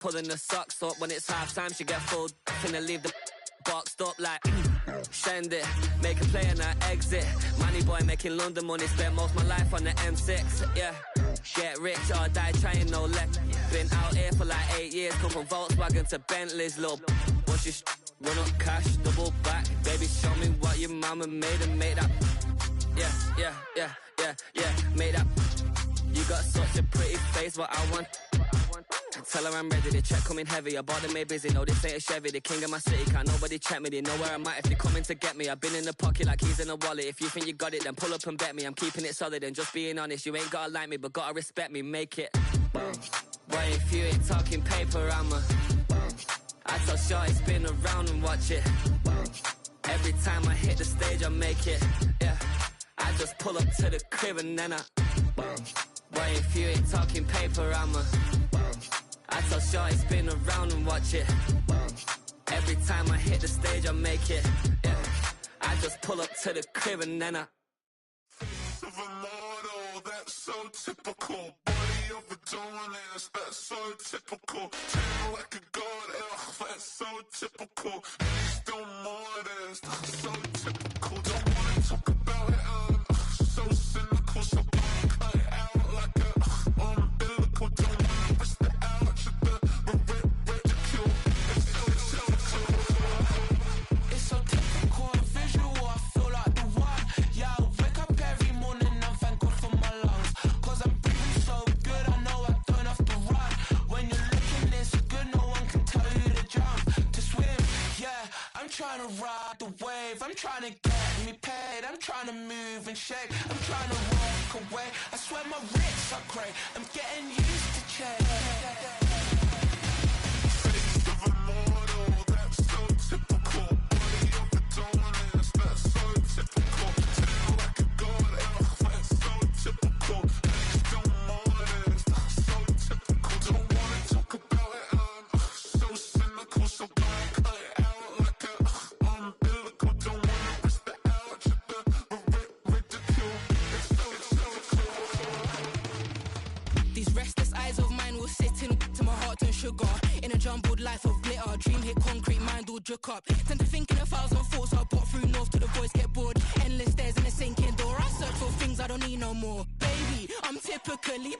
pulling the socks up. When it's half time, she get full finna leave the boxed up like send it, make a play and I exit. Money boy making London money, spent most my life on the M6. Yeah, get rich or die trying, no left. Been out here for like 8 years, come from Volkswagen to Bentley's, little. Once you run up cash, double back, baby, show me what your mama made and make that. Yeah, made that. You got such a pretty face, what I want. Tell her I'm ready, the check coming heavy. I bought them made busy, no this ain't a Chevy. The king of my city, can't nobody check me. They know where I'm at if they coming to get me. I've been in the pocket like keys in a wallet. If you think you got it, then pull up and bet me. I'm keeping it solid and just being honest. You ain't gotta like me, but gotta respect me, make it. Boy, if you ain't talking paper, I tell shorty spin around and watch it. Every time I hit the stage, I make it. Yeah, I just pull up to the crib and then boy, if you ain't talking paper, I tell shorty spin around and watch it. Every time I hit the stage, I make it. Yeah, I just pull up to the crib and then Face of a model, that's so typical. Body of a Adonis, that's so typical. Tail like a god, ugh, that's so typical. Still modest, so typical. Don't wanna talk about it, so cynical. So cut it out like a umbilical. Don't wanna risk it out, ridicule. It's so typical and visual, I feel like the one. Yeah, I wake up every morning and thank God for my lungs. Cause I'm breathing so good, I know I don't have to run. When you're looking this good, no one can tell you to jump, to swim. Yeah, I'm trying to ride the wave, I'm trying to get me paid, I'm trying to move and shake, I'm trying to walk away. I swear my wrists are great, I'm getting used to change. Face of a model, that's so typical. Body of a Adonis, that's so typical. Tail like a god, ugh, that's so typical. Still modest, so typical. Don't wanna talk about it, so cynical. So cut it out like a umbilical. Don't wanna risk the out, ridicule. It's so typical. These restless eyes of mine will sit in to my heart and sugar. In a jumbled life of glitter, dream hit concrete, mind all jerk up. Tend to think in 1,000 thoughts, I pop through north till the voice get bored. Endless stairs in a sinking door, I search for things I don't need no more. Baby, I'm typically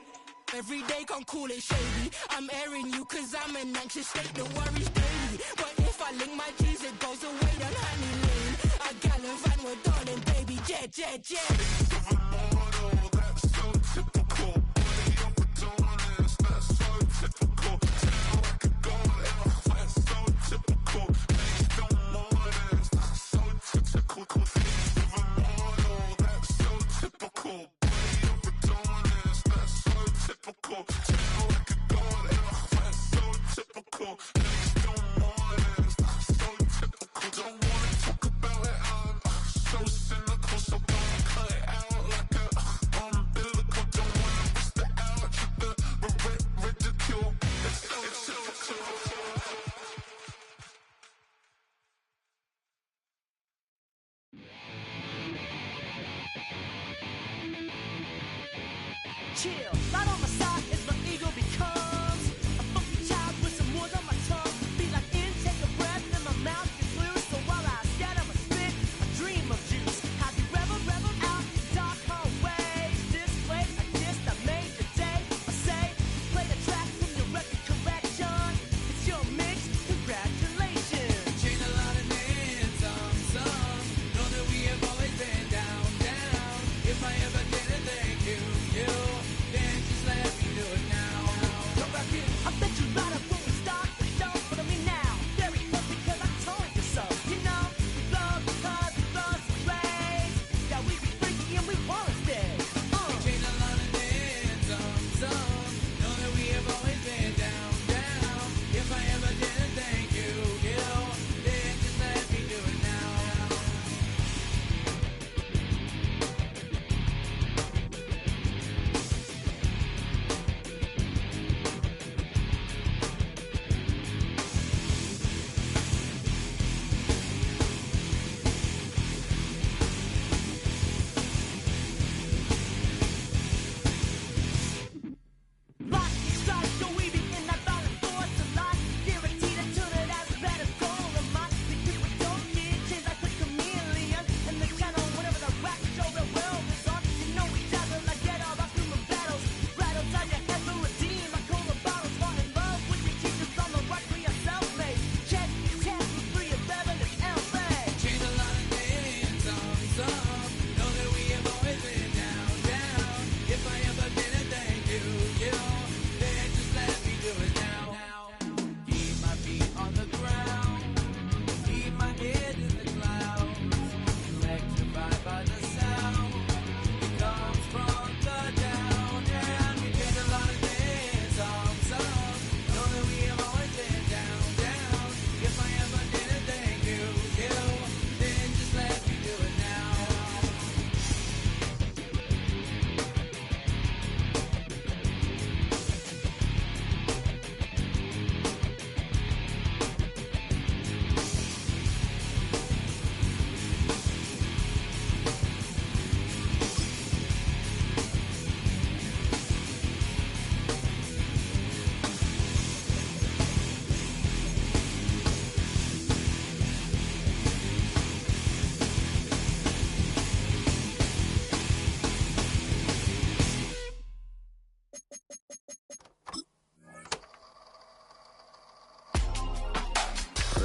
every day, can't call it shady. I'm airing you cause I'm an anxious state, the worries daily. But if I link my G's, it goes away down honey lane. I gallivant with darling, baby, jet. Face of a model, that's so typical. Body of a Adonis, that's so typical. Tail like a god, ugh, that's so typical. Still modest, so typical. Face of a model, that's so typical. Body of a Adonis, that's so typical. Tail like a god, ugh, that's so typical. Still modest, so typical. Don't wanna talk about it, so cynical. So cut it out like a umbilical. Don't wanna risk the out, ridicule. It's so typical. Chill, right on my side as my ego becomes a funky child with some words on my tongue. Be like in, take a breath, and my mouth gets loose. So while I scatter my spit, I dream of juice. Have you rebel out the dark hallways? This way, I kissed, I made your day. I say, play the track from your record collection. It's your mix, congratulations. Changed a lot of names, some know that we have always been down. If I ever didn't thank you, then just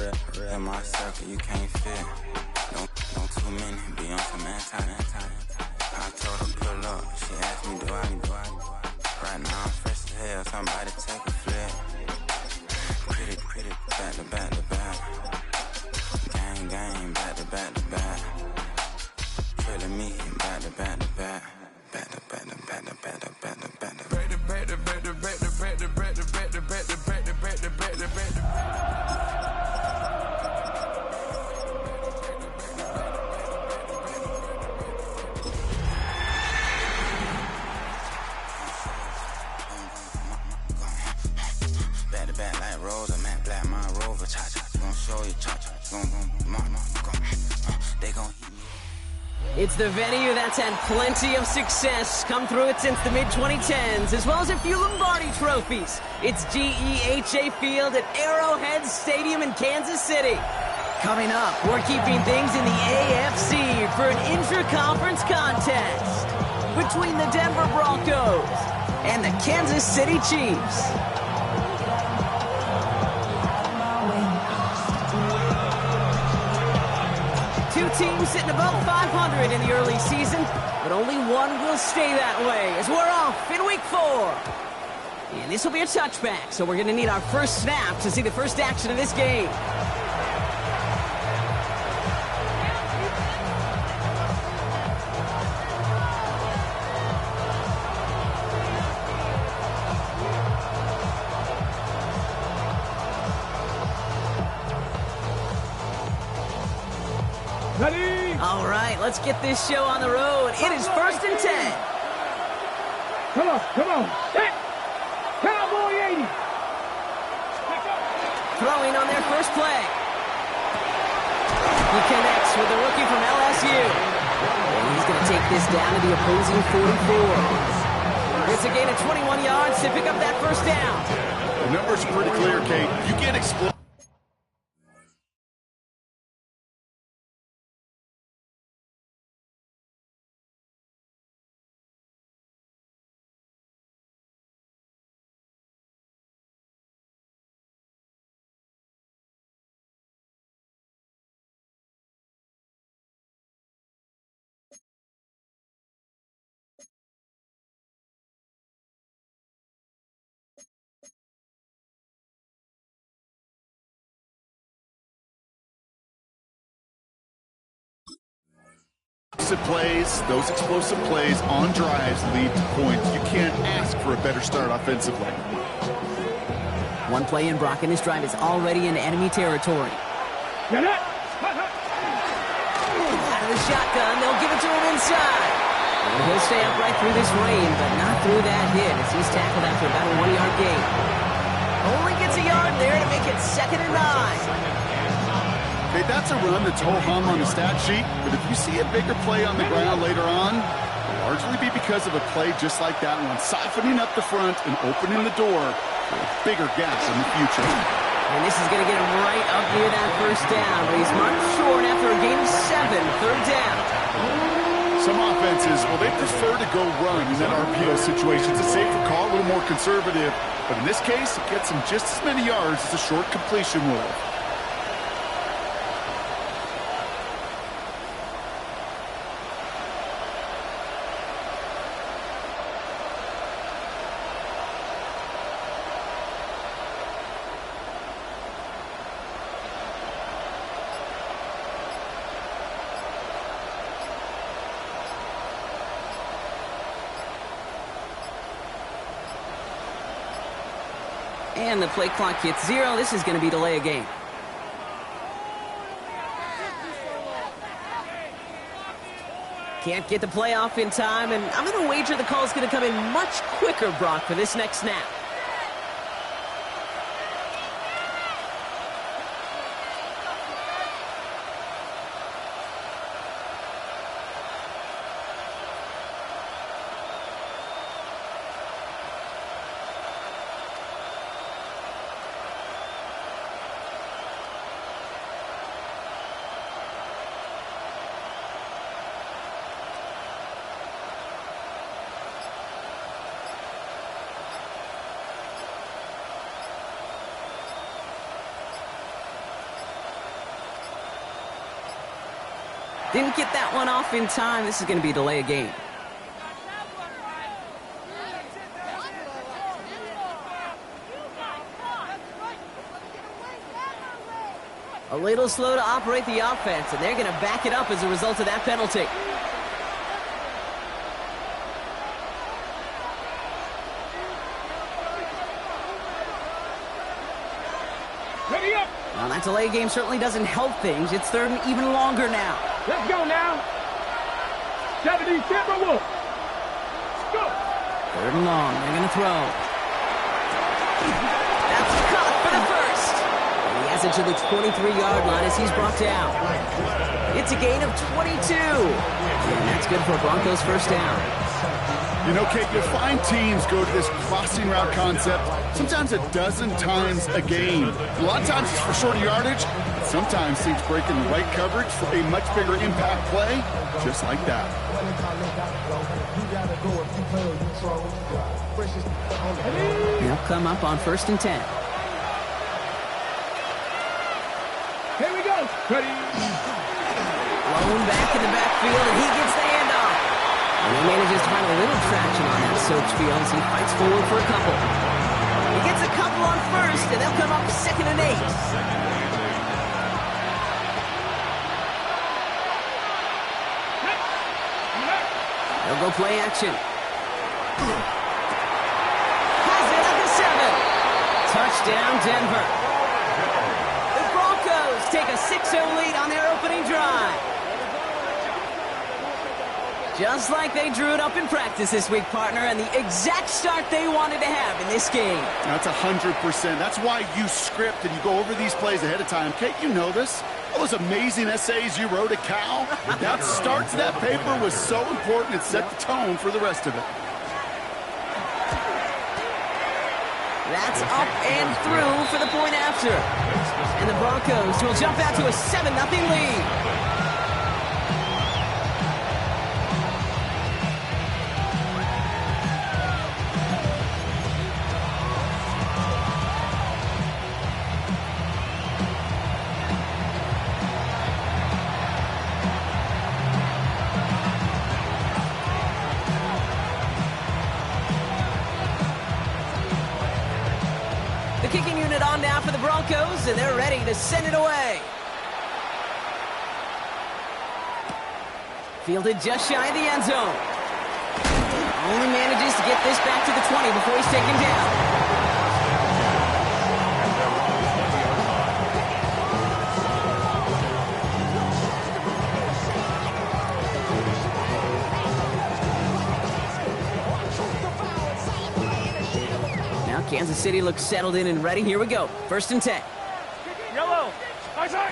In my circle, you can't fit. Don't too many be on some anti. I told her pull up, she asked me do I. Right now I'm fresh as hell, somebody take a flip. Pretty, back to back. Gang, back to back. Trailing me, back to back. Back like Rosa, Matt Black, my Rover, cha-cha, gon' show you, cha-cha, they gon' hit me. It's the venue that's had plenty of success, come through it since the mid-2010s, as well as a few Lombardi trophies. It's GEHA Field at Arrowhead Stadium in Kansas City. Coming up, we're keeping things in the AFC for an intra-conference contest between the Denver Broncos and the Kansas City Chiefs. Two teams sitting above 500 in the early season, but only one will stay that way as we're off in week 4. And this will be a touchback, so we're going to need our first snap to see the first action of this game. Ready? All right, let's get this show on the road. It is 1st and 10. Come on. Set. Cowboy 80. Throwing on their first play. He connects with the rookie from LSU. And he's going to take this down to the opposing 44. It's a gain of 21 yards to pick up that first down. The numbers are pretty clear, Kate. You get explosive. Those explosive plays on drives lead to points. You can't ask for a better start offensively. One play in, Brock, and this drive is already in enemy territory. Get it. Out of the shotgun, they'll give it to him inside. And he'll stay upright through this rain, but not through that hit as he's tackled after about a 1-yard gain. Only gets a yard there to make it 2nd and 9. Okay, that's a run that's ho-hum on the stat sheet, but if you see a bigger play on the ground later on, it'll largely be because of a play just like that one, siphoning up the front and opening the door for a bigger gap in the future. And this is going to get him right up near that first down, but he's marked short after a gain of 7, 3rd down. Some offenses, well, they prefer to go run in that RPO situation. It's a safer call, a little more conservative, but in this case, it gets him just as many yards as a short completion will. And the play clock hits 0. This is going to be delay a game. Can't get the play off in time, and I'm going to wager the call is going to come in much quicker, Brock, for this next snap. Didn't get that one off in time. This is going to be a delay of game. A little slow to operate the offense, and they're going to back it up as a result of that penalty. Well, that delay game certainly doesn't help things. It's third and even longer now. Let's go now. 70 Timberwolves. Go. Third and long. They're going to throw. That's caught for the first. And he has it to the 23-yard line as he's brought down. It's a gain of 22. And that's good for a Broncos first down. You know, Kate, you'll find teams go to this crossing route concept sometimes a dozen times a game. A lot of times it's for shorter yardage, but sometimes teams break in the right coverage for a much bigger impact play, just like that. They'll come up on 1st and 10. Here we go. Ready. Blown back in the backfield, and he gets the handoff. And he manages to find a little traction on that soaked field as he fights forward for a couple. He gets a couple on 1st, and they'll come up 2nd and 8. They'll go play action. Has it at the 7. Touchdown, Denver. The Broncos take a 6-0 lead on their opening drive. Just like they drew it up in practice this week, partner, and the exact start they wanted to have in this game. That's 100%. That's why you script and you go over these plays ahead of time. Kate, you know this. All those amazing essays you wrote at Cal, that start to that paper was so important. It set the tone for the rest of it. That's up and through for the point after. And the Broncos will jump out to a 7-0 lead. The kicking unit on now for the Broncos, and they're ready to send it away. Fielded just shy of the end zone. Only manages to get this back to the 20 before he's taken down. Kansas City looks settled in and ready. Here we go. 1st and 10. Yellow. Outside.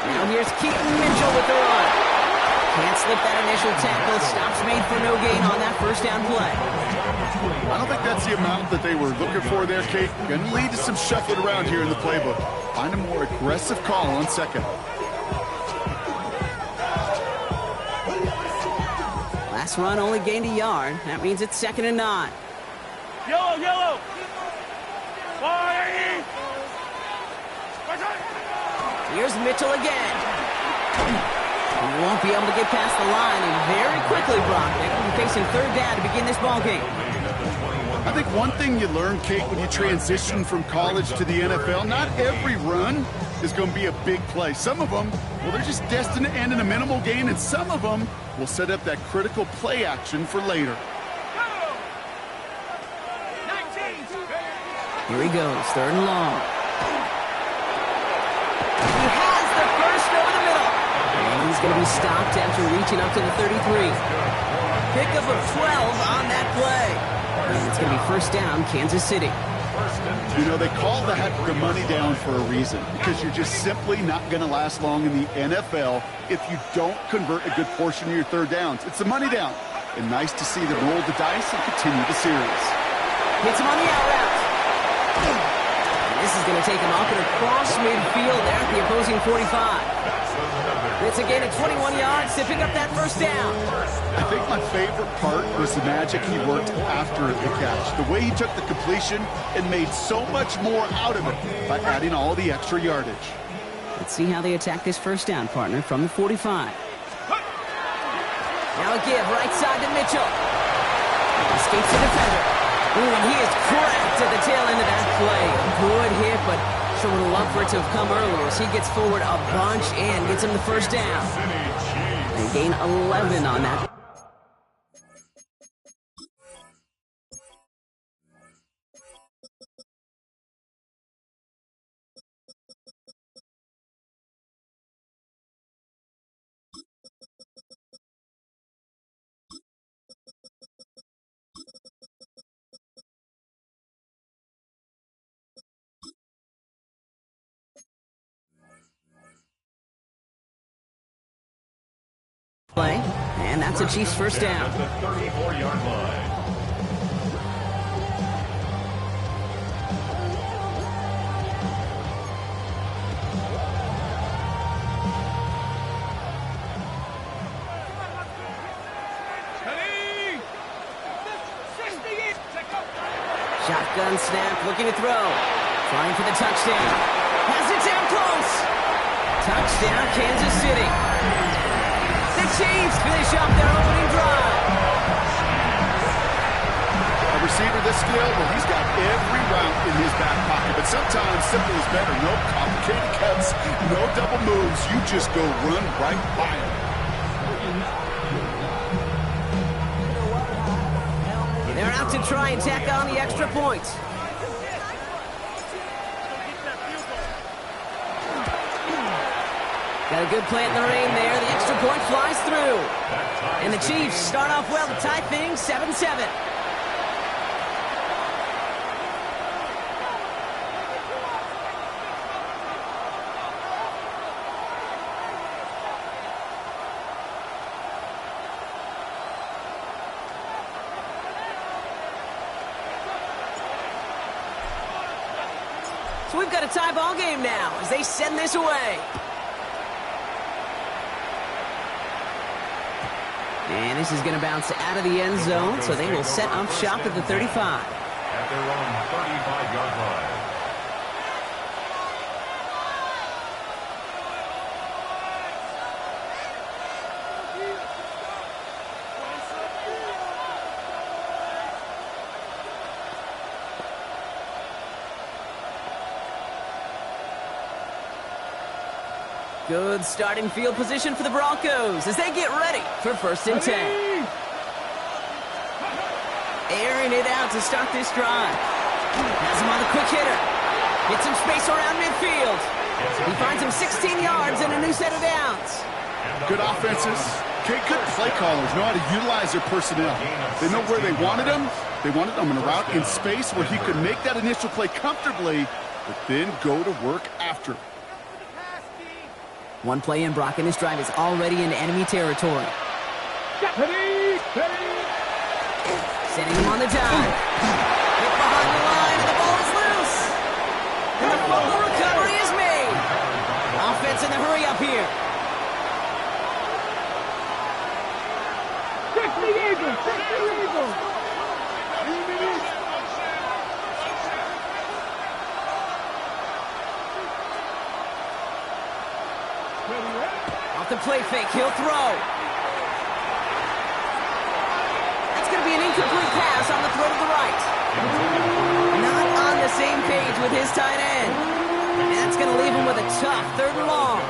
Now here's Keaton Mitchell with the run. Can't slip that initial tackle. Stops made for no gain on that first down play. I don't think that's the amount that they were looking for there, Kate. Going to lead to some shuffling around here in the playbook. Find a more aggressive call on 2nd. Last run only gained a yard. That means it's 2nd and 9. Yellow, yellow. Here's Mitchell again. He won't be able to get past the line, and very quickly, Brock, they will be facing 3rd down to begin this ballgame. I think one thing you learn, Kate, when you transition from college to the NFL, not every run is going to be a big play. Some of them, well, they're just destined to end in a minimal gain, and some of them will set up that critical play action for later. Here he goes, 3rd and long. He has the first over the middle. And he's going to be stopped after reaching up to the 33. Pickup of 12 on that play. And it's going to be 1st down, Kansas City. You know, they call that the money down for a reason, because you're just simply not going to last long in the NFL if you don't convert a good portion of your 3rd downs. It's the money down. And nice to see them roll the dice and continue the series. Hits him on the out route. This is going to take him up and across midfield there at the opposing 45. It's a gain of 21 yards to pick up that 1st down. I think my favorite part was the magic he worked after the catch. The way he took the completion and made so much more out of it by adding all the extra yardage. Let's see how they attack this 1st down, partner, from the 45. Now a give, right side to Mitchell. Escapes the defender. Ooh, and he is cracked at the tail end of that play. Good hit, but sure would have loved for it to have come earlier as he gets forward a bunch and gets him the first down. They gain 11 on that. Play, and that's a Chiefs first down. The 34-yard line. Shotgun snap, looking to throw. Trying for the touchdown. Has it down close. Touchdown, Kansas City. The Chiefs finish up their opening drive. A receiver this skilled, well, he's got every route in his back pocket. But sometimes simple is better. No complicated cuts, no double moves. You just go run right by him. They're out to try and tack on the extra point. Got a good play in the rain there. The extra point flies through. And the Chiefs start off well to tie things 7-7. So we've got a tie ball game now as they send this away. And this is going to bounce out of the end zone, so they will set up shop at the 35. At their own 35-yard line. Good starting field position for the Broncos as they get ready for 1st and 10. Airing it out to start this drive. Has him on the quick hitter. Gets some space around midfield. He finds him 16 yards and a new set of downs. Good offenses. Okay, good play callers know how to utilize their personnel. They know where they wanted him. They wanted him in a route in space where he could make that initial play comfortably, but then go to work after. One play in, Brock, and this drive is already in enemy territory. Setting him on the dive. Hit behind the line, and the ball is loose. And the fumble recovery is made. Offense in the hurry up here. Check the Eagles! Check the Eagles! Off the play fake, he'll throw. That's going to be an incomplete pass on the throw to the right. Not on the same page with his tight end. And that's going to leave him with a tough 3rd and long.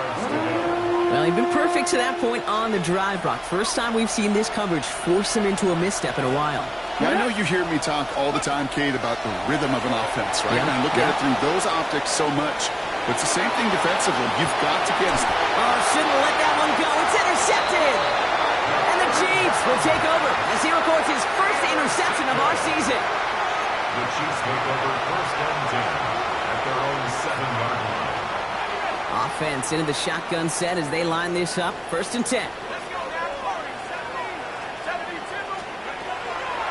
Well, he's been perfect to that point on the drive, Brock. First time we've seen this coverage force him into a misstep in a while. Yeah, I know you hear me talk all the time, Kate, about the rhythm of an offense, right? Yeah. And look at it through those optics so much. But it's the same thing defensively. You've got to get... Oh, shouldn't have let that one go. It's intercepted. And the Chiefs will take over as he records his first interception of our season. The Chiefs take over 1st and 10 at their own 7-yard line. Offense into the shotgun set as they line this up. 1st and 10.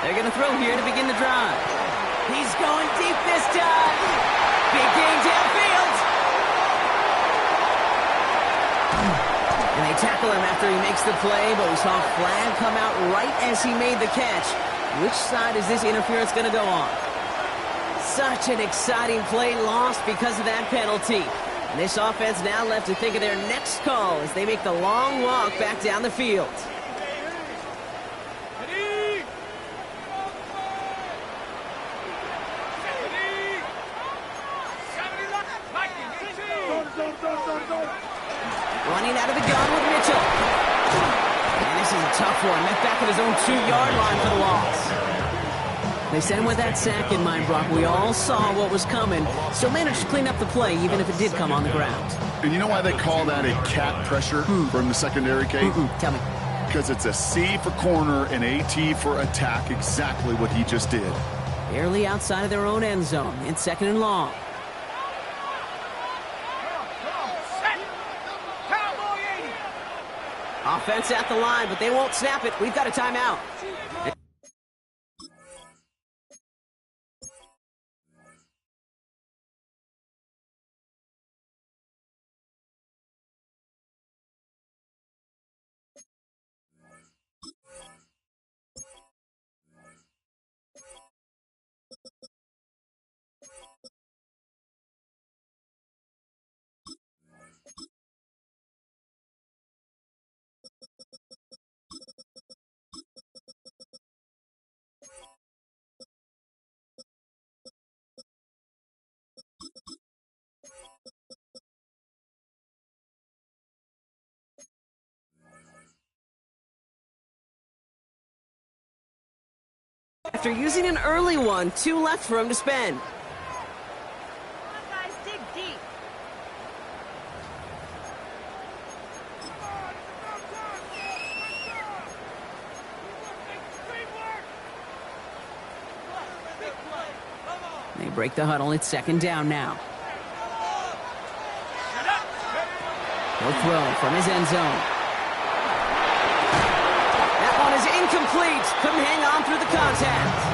They're going to throw here to begin the drive. He's going deep this time. Big gain downfield. And they tackle him after he makes the play, but we saw a flag come out right as he made the catch. Which side is this interference going to go on? Such an exciting play lost because of that penalty. And this offense now left to think of their next call as they make the long walk back down the field. Running out of the gun with Mitchell. And this is a tough one. Met back at his own 2-yard line for the loss. They sent him with that sack in mind, Brock. We all saw what was coming. Still managed to clean up the play, even if it did come on the ground. And you know why they call that a cat pressure from the secondary, Kate? Tell me. Because it's a C for corner and a T for attack, exactly what he just did. Barely outside of their own end zone. It's 2nd and long. Offense at the line, but they won't snap it. We've got a timeout. After using an early one, 2 left for him to spend. Guys, dig deep. They break the huddle. It's 2nd down now. He'll throw from his end zone. That one is incomplete. Couldn't hang on through the contact.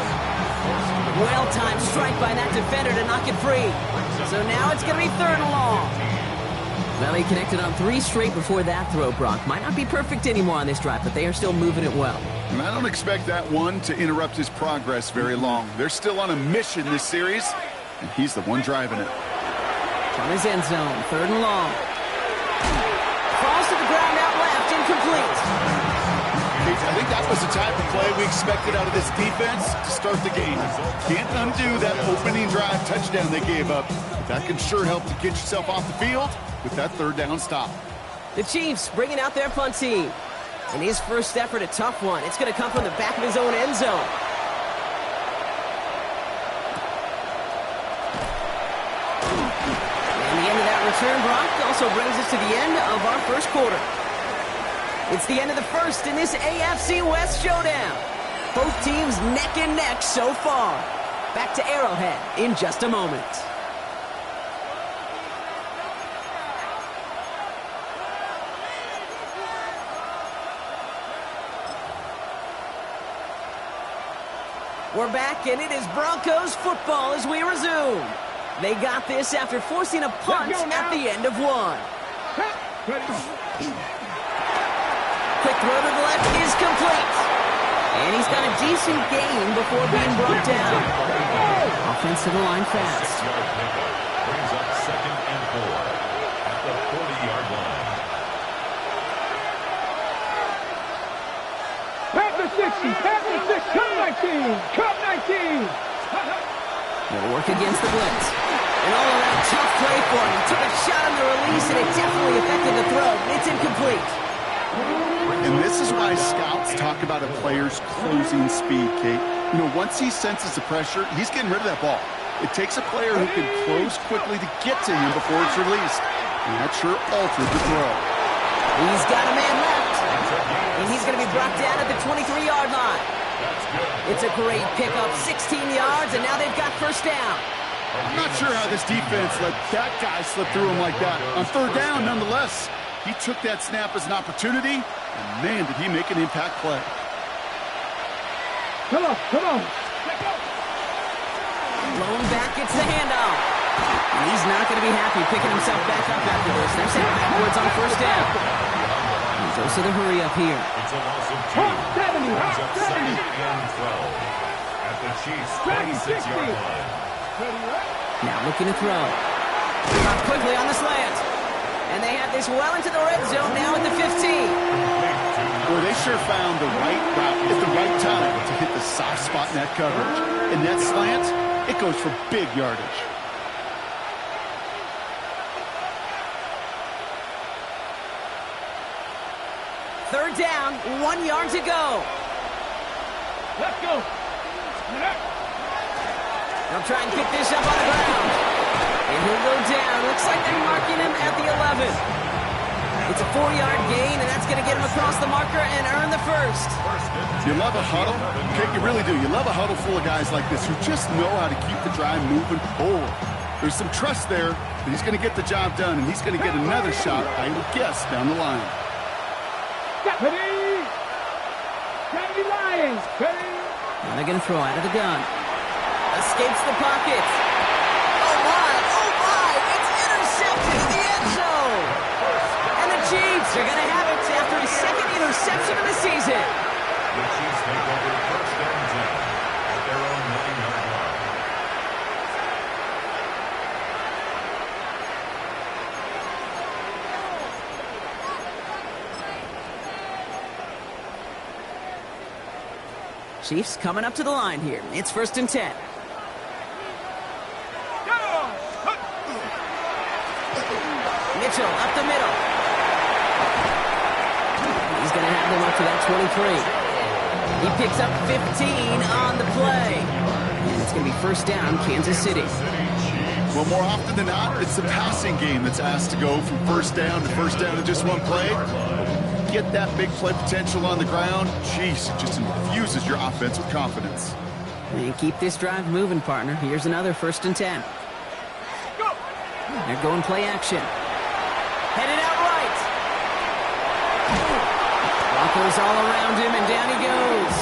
Well-timed strike by that defender to knock it free. So now it's going to be 3rd and long. Well, he connected on 3 straight before that throw, Brock. Might not be perfect anymore on this drive, but they are still moving it well. And I don't expect that one to interrupt his progress very long. They're still on a mission this series, and he's the one driving it. From his end zone, 3rd and long. Falls to the ground out left, incomplete. I think that was the type of play we expected out of this defense to start the game. Can't undo that opening drive touchdown they gave up. But that can sure help to get yourself off the field with that 3rd down stop. The Chiefs bringing out their punt team. And his first effort, a tough one. It's going to come from the back of his own end zone. And the end of that return, Brock, also brings us to the end of our first quarter. It's the end of the first in this AFC West showdown. Both teams neck and neck so far. Back to Arrowhead in just a moment. We're back, and it is Broncos football as we resume. They got this after forcing a punt at the end of one. Quick throw to the left is complete. And he's got a decent gain before being brought down. Offense to the line fast. Brings up 2nd and 4 at the 40-yard line. Pass the 60, pass the 6, cut 19, cut 19. They'll work against the blitz. And all around tough play for him. He took a shot on the release, and it definitely affected the throw. It's incomplete. And this is why scouts talk about a player's closing speed, Kate. You know, once he senses the pressure, he's getting rid of that ball. It takes a player who can close quickly to get to him before it's released. And that sure altered the throw. He's got a man left. And he's going to be brought down at the 23-yard line. It's a great pickup, 16 yards, and now they've got first down. I'm not sure how this defense let that guy slip through him like that. On 3rd down, nonetheless, he took that snap as an opportunity, and man, did he make an impact play. Come on, come on. Blown back, it's the handoff. And he's not going to be happy picking himself back up after this. They're sent backwards on first down. He's also the hurry up here. It's a loss of 2. Brings up 2nd and 12 at the Chiefs' 26-yard line. Now looking to throw. Up quickly on the slant. And they have this well into the red zone now at the 15. Boy, they sure found the right route at the right time to hit the soft spot in that coverage. And that slant, it goes for big yardage. 3rd down, 1 yard to go. Let's go. They'll try and pick this up on the ground. And he'll go down. Looks like they're marking him at the 11. It's a 4-yard gain, and that's going to get him across the marker and earn the first. You love a huddle? Okay, you really do. You love a huddle full of guys like this who just know how to keep the drive moving forward. There's some trust there that he's going to get the job done, and he's going to get another shot, I would guess, down the line. Ready? Ready, Lions. Ready? Now they're going to throw out of the gun. Escapes the pocket. Oh, my. It's intercepted in the end zone. And the Chiefs are going to have it after his second interception of the season. The Chiefs make over 1st and 10 at their own 9-yard line. Chiefs coming up to the line here. It's 1st and 10. Mitchell up the middle. He's going to have them up to that 23. He picks up 15 on the play. And it's going to be 1st down, Kansas City. Well, more often than not, it's the passing game that's asked to go from 1st down to 1st down in just one play. Get that big play potential on the ground. Jeez, it just infuses your offense with confidence. And keep this drive moving, partner. Here's another 1st and 10. They're going play action. Headed out right. Broncos all around him, and down he goes.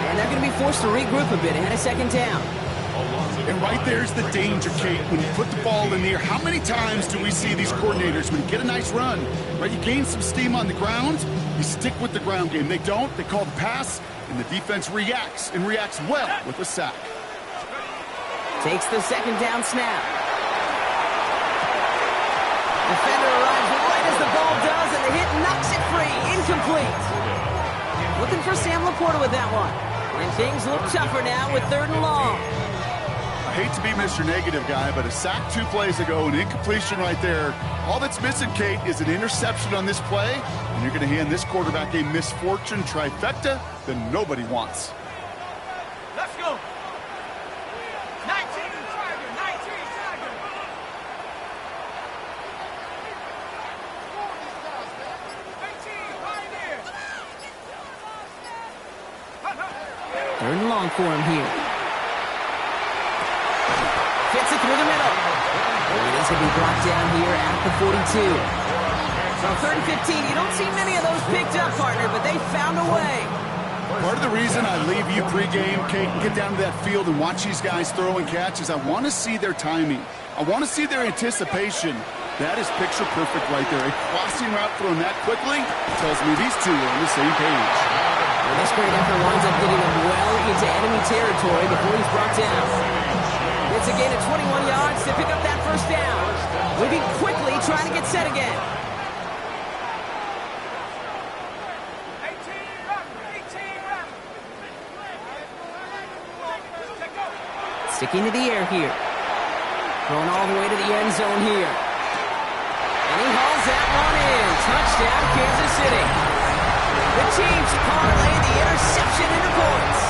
And they're going to be forced to regroup a bit ahead of 2nd down. And right there's the danger, Kate. When you put the ball in the air, how many times do we see these coordinators, when you get a nice run, right, you gain some steam on the ground, you stick with the ground game. They don't. They call the pass, and the defense reacts, and reacts well with a sack. Takes the 2nd down snap. Defender arrives right as the ball does, and the hit knocks it free. Incomplete. Looking for Sam Laporta with that one. And things look tougher now with 3rd and long. I hate to be Mr. Negative guy, but a sack 2 plays ago, an incompletion right there. All that's missing, Kate, is an interception on this play, and you're going to hand this quarterback a misfortune trifecta that nobody wants. Let's go. 19 Tiger. 19 Tiger. Third and long for him here. Fits it through the middle. And he's going to be brought down here at the 42. So 3rd and 15, you don't see many of those picked up, partner, but they found a way. Part of the reason I leave you pregame, Kate, and get down to that field and watch these guys throw and catch is I want to see their timing. I want to see their anticipation. That is picture perfect right there. A crossing route thrown that quickly tells me these two are on the same page. Well, this great effort winds up getting him well into enemy territory before he's brought down. It's a gain of 21 yards to pick up that 1st down. Moving quickly, trying to get set again. Sticking to the air here. Going all the way to the end zone here. And he hauls that one in. Touchdown, Kansas City. The Chiefs parlay the interception into points.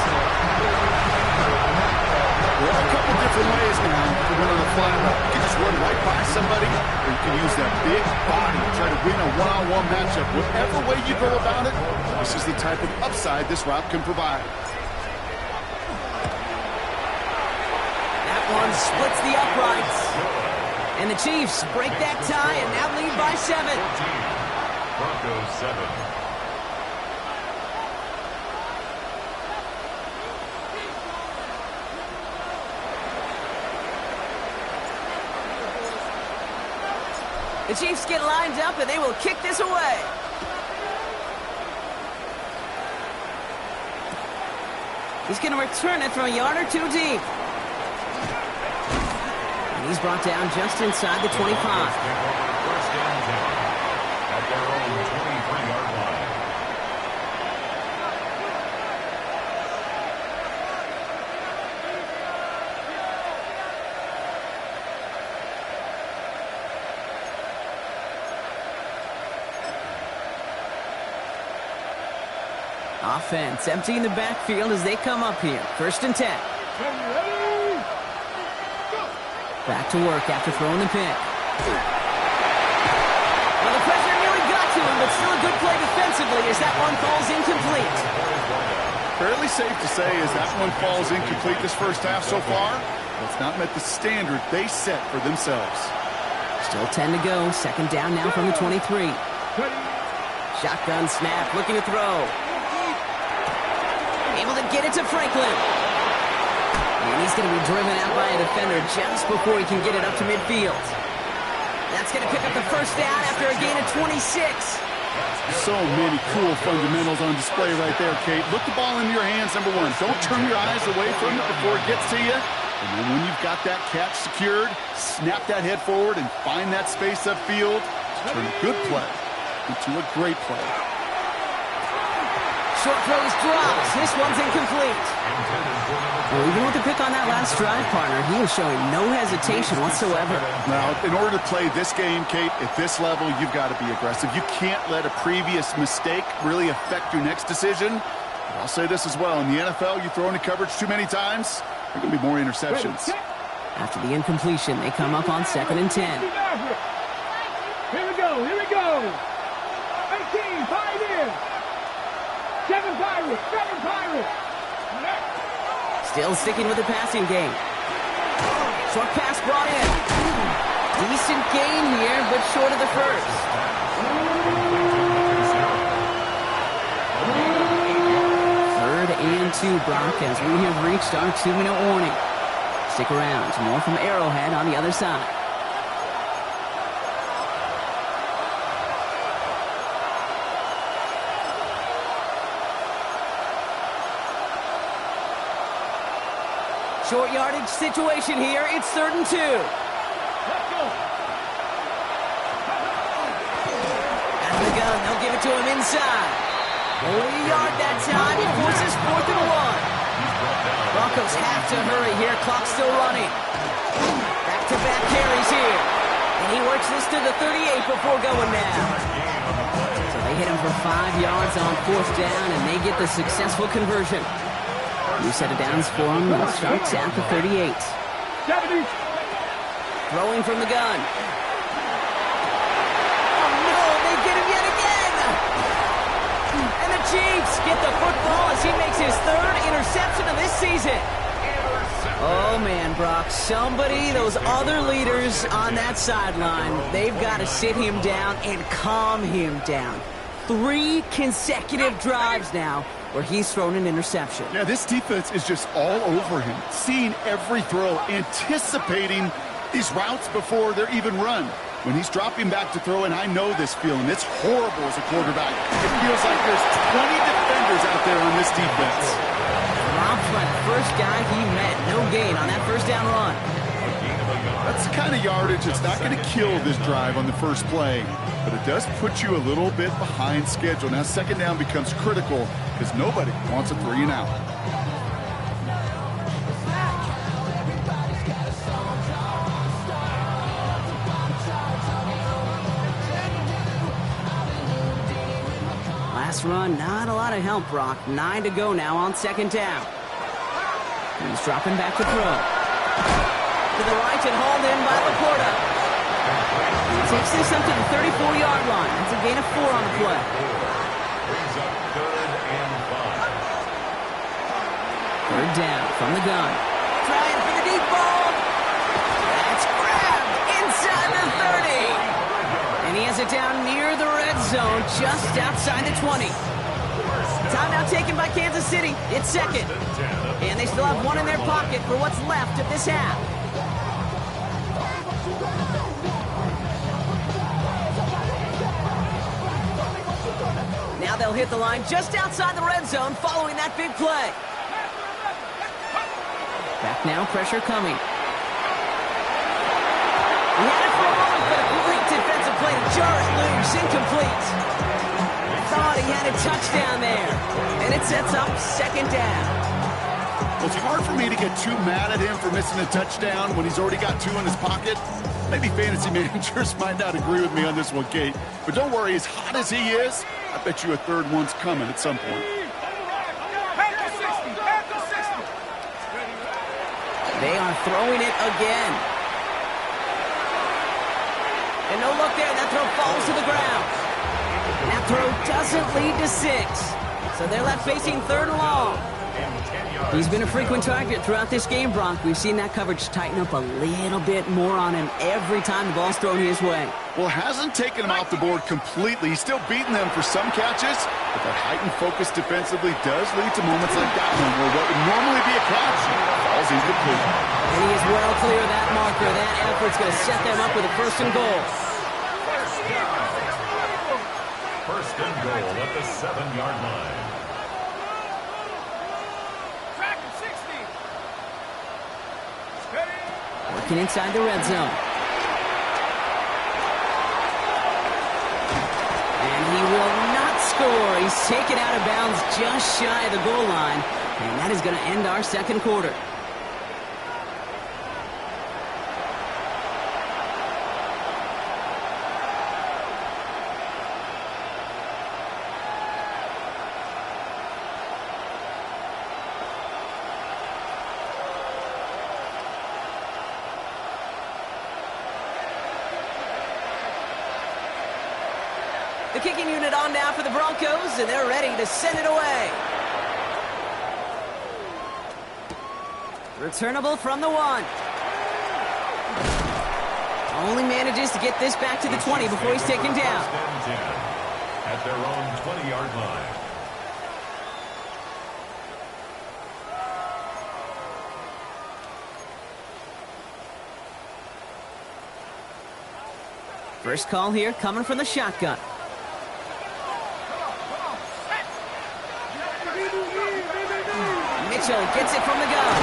There are a couple different ways now to win on a fly route. You can just run right by somebody, or you can use that big body to try to win a one-on-one matchup. Whatever way you go about it, this is the type of upside this route can provide. That one splits the uprights. And the Chiefs break that tie and now lead by 7. Broncos 7. The Chiefs get lined up, and they will kick this away. He's going to return it from a yard or 2 deep. And he's brought down just inside the 25. First and 10 at their own 23-yard line. Offense emptying the backfield as they come up here. 1st and 10. Back to work after throwing the pick. Well, the pressure nearly got to him, but still a good play defensively as that one falls incomplete. Fairly safe to say as that one falls incomplete this first half so far. It's not met the standard they set for themselves. Still 10 to go. 2nd down now from the 23. Shotgun snap, looking to throw. Able to get it to Franklin. And he's going to be driven out by a defender just before he can get it up to midfield. That's going to pick up the 1st down after a gain of 26. So many cool fundamentals on display right there, Kate. Look the ball in your hands, number one. Don't turn your eyes away from it before it gets to you. And then when you've got that catch secured, snap that head forward and find that space upfield to turn a good play into a great play. Short throws drops. This one's incomplete. Well, even with the pick on that last drive, partner, he was showing no hesitation whatsoever. Now, in order to play this game, Kate, at this level, you've got to be aggressive. You can't let a previous mistake really affect your next decision. But I'll say this as well. In the NFL, you throw into coverage too many times, there are going to be more interceptions. After the incompletion, they come up on 2nd and 10. Here we go, here we go. 18, 5 in. 7 Pirates. Still sticking with the passing game. Short pass brought in. Decent gain here, but short of the 1st. 3rd and 2, Brock, as we have reached our 2-minute warning. Stick around. More from Arrowhead on the other side. Short yardage situation here. It's 3rd and 2. Out of the gun, they'll give it to him inside. Only a yard that time. It forces 4th and 1. Broncos have to hurry here. Clock's still running. Back-to-back carries here. And he works this to the 38 before going down. So they hit him for 5 yards on 4th down, and they get the successful conversion. New set of downs for him. That starts at the 38. 70. Throwing from the gun. Oh, no, they get him yet again. And the Chiefs get the football as he makes his 3rd interception of this season. Oh, man, Brock. Somebody, those other leaders on that sideline, they've got to sit him down and calm him down. 3 consecutive drives now where he's thrown an interception. Yeah, this defense is just all over him, seeing every throw, anticipating these routes before they're even run. When he's dropping back to throw, and I know this feeling, it's horrible as a quarterback. It feels like there's 20 defenders out there on this defense. Dropped by the first guy he met. No gain on that 1st down run. That's the kind of yardage that's not going to kill this drive on the first play, but it does put you a little bit behind schedule. Now 2nd down becomes critical because nobody wants a 3 and out. Last run, not a lot of help, Brock. 9 to go now on 2nd down. He's dropping back to throw. To the right and hauled in by Laporta. He takes this up to the 34-yard line. That's a gain of 4 on the play. Third down from the gun. Trying for the deep ball. That's grabbed inside the 30. And he has it down near the red zone, just outside the 20. Timeout taken by Kansas City. It's 2nd. And they still have 1 in their pocket for what's left of this half. Now they'll hit the line just outside the red zone following that big play. Back now, pressure coming. He had it for a moment, but a great defensive play to jar it loose, incomplete. Thought he had a touchdown there, and it sets up 2nd down. Well, it's hard for me to get too mad at him for missing a touchdown when he's already got 2 in his pocket. Maybe fantasy managers might not agree with me on this one, Kate. But don't worry, as hot as he is, I bet you a 3rd one's coming at some point. They are throwing it again. And no look there. That throw falls to the ground. And that throw doesn't lead to 6. So they're left facing 3rd and long. He's been a frequent target throughout this game, Bronk. We've seen that coverage tighten up a little bit more on him every time the ball's thrown his way. Well, hasn't taken him off the board completely. He's still beating them for some catches, but that heightened focus defensively does lead to moments like that one where what would normally be a catch falls incomplete. And he is well clear of that marker. That effort's going to set them up with a 1st and goal. First and goal at the 7-yard line. Working inside the red zone. And he will not score. He's taken out of bounds just shy of the goal line. And that is going to end our 2nd quarter. The kicking unit on now for the Broncos, and they're ready to send it away. Returnable from the 1. Only manages to get this back to the 20 before he's taken down. At their own 20-yard line. First call here coming from the shotgun. Mitchell gets it from the gun.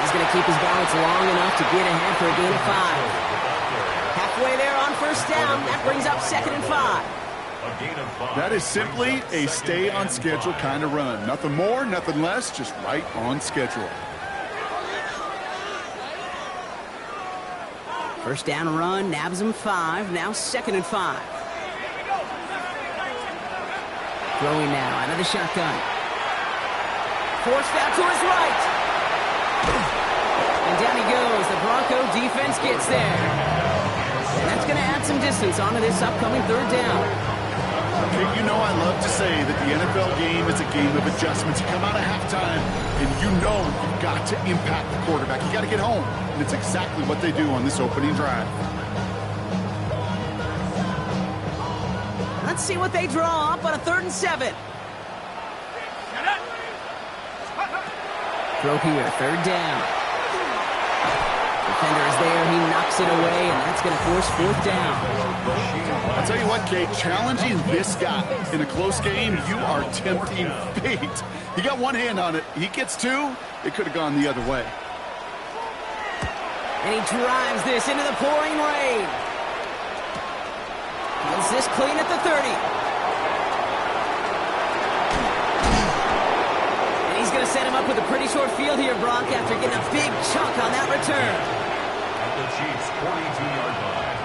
He's going to keep his balance long enough to get ahead for a gain of 5. Halfway there on 1st down. That brings up 2nd and 5. That is simply a stay on schedule kind of run. Nothing more, nothing less, just right on schedule. First down run, nabs him 5. Now 2nd and 5. Throwing now out of the shotgun. Forced out to his right. And down he goes. The Bronco defense gets there. And that's going to add some distance onto this upcoming 3rd down. Okay, you know I love to say that the NFL game is a game of adjustments. You come out of halftime, and you know you've got to impact the quarterback. You got to get home. And it's exactly what they do on this opening drive. Let's see what they draw up on a 3rd and 7. Throw here, 3rd down. Defender is there, he knocks it away, and that's going to force 4th down. I'll tell you what, Kate, challenging this guy in a close game, you are tempting fate. He got one hand on it. He gets 2, it could have gone the other way. And he drives this into the pouring rain. Gets this clean at the 30. He's going to set him up with a pretty short field here, Brock, after getting a big chunk on that return. At the Chiefs' 42-yard line.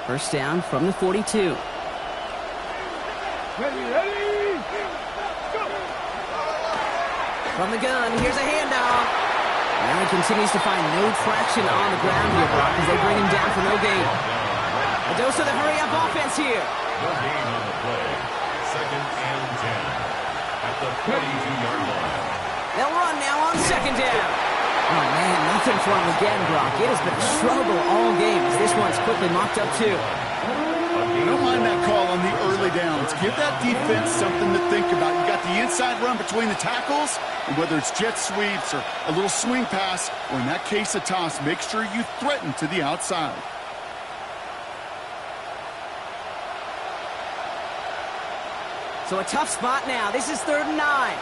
First down from the 42. Ready, go! From the gun, here's a handoff. Now he continues to find no traction on the ground here, Brock, as they bring him down for no gain. A dose of the hurry-up offense here. No gain on the play. 2nd and 10. At the 42-yard line. They'll run now on 2nd down. Oh, man, nothing for him again, Brock. It has been a struggle all game as this one's quickly mocked up, too. Don't mind that call on the early downs. Give that defense something to think about. You got the inside run between the tackles, and whether it's jet sweeps or a little swing pass, or in that case a toss, make sure you threaten to the outside. So a tough spot now. This is 3rd and 9.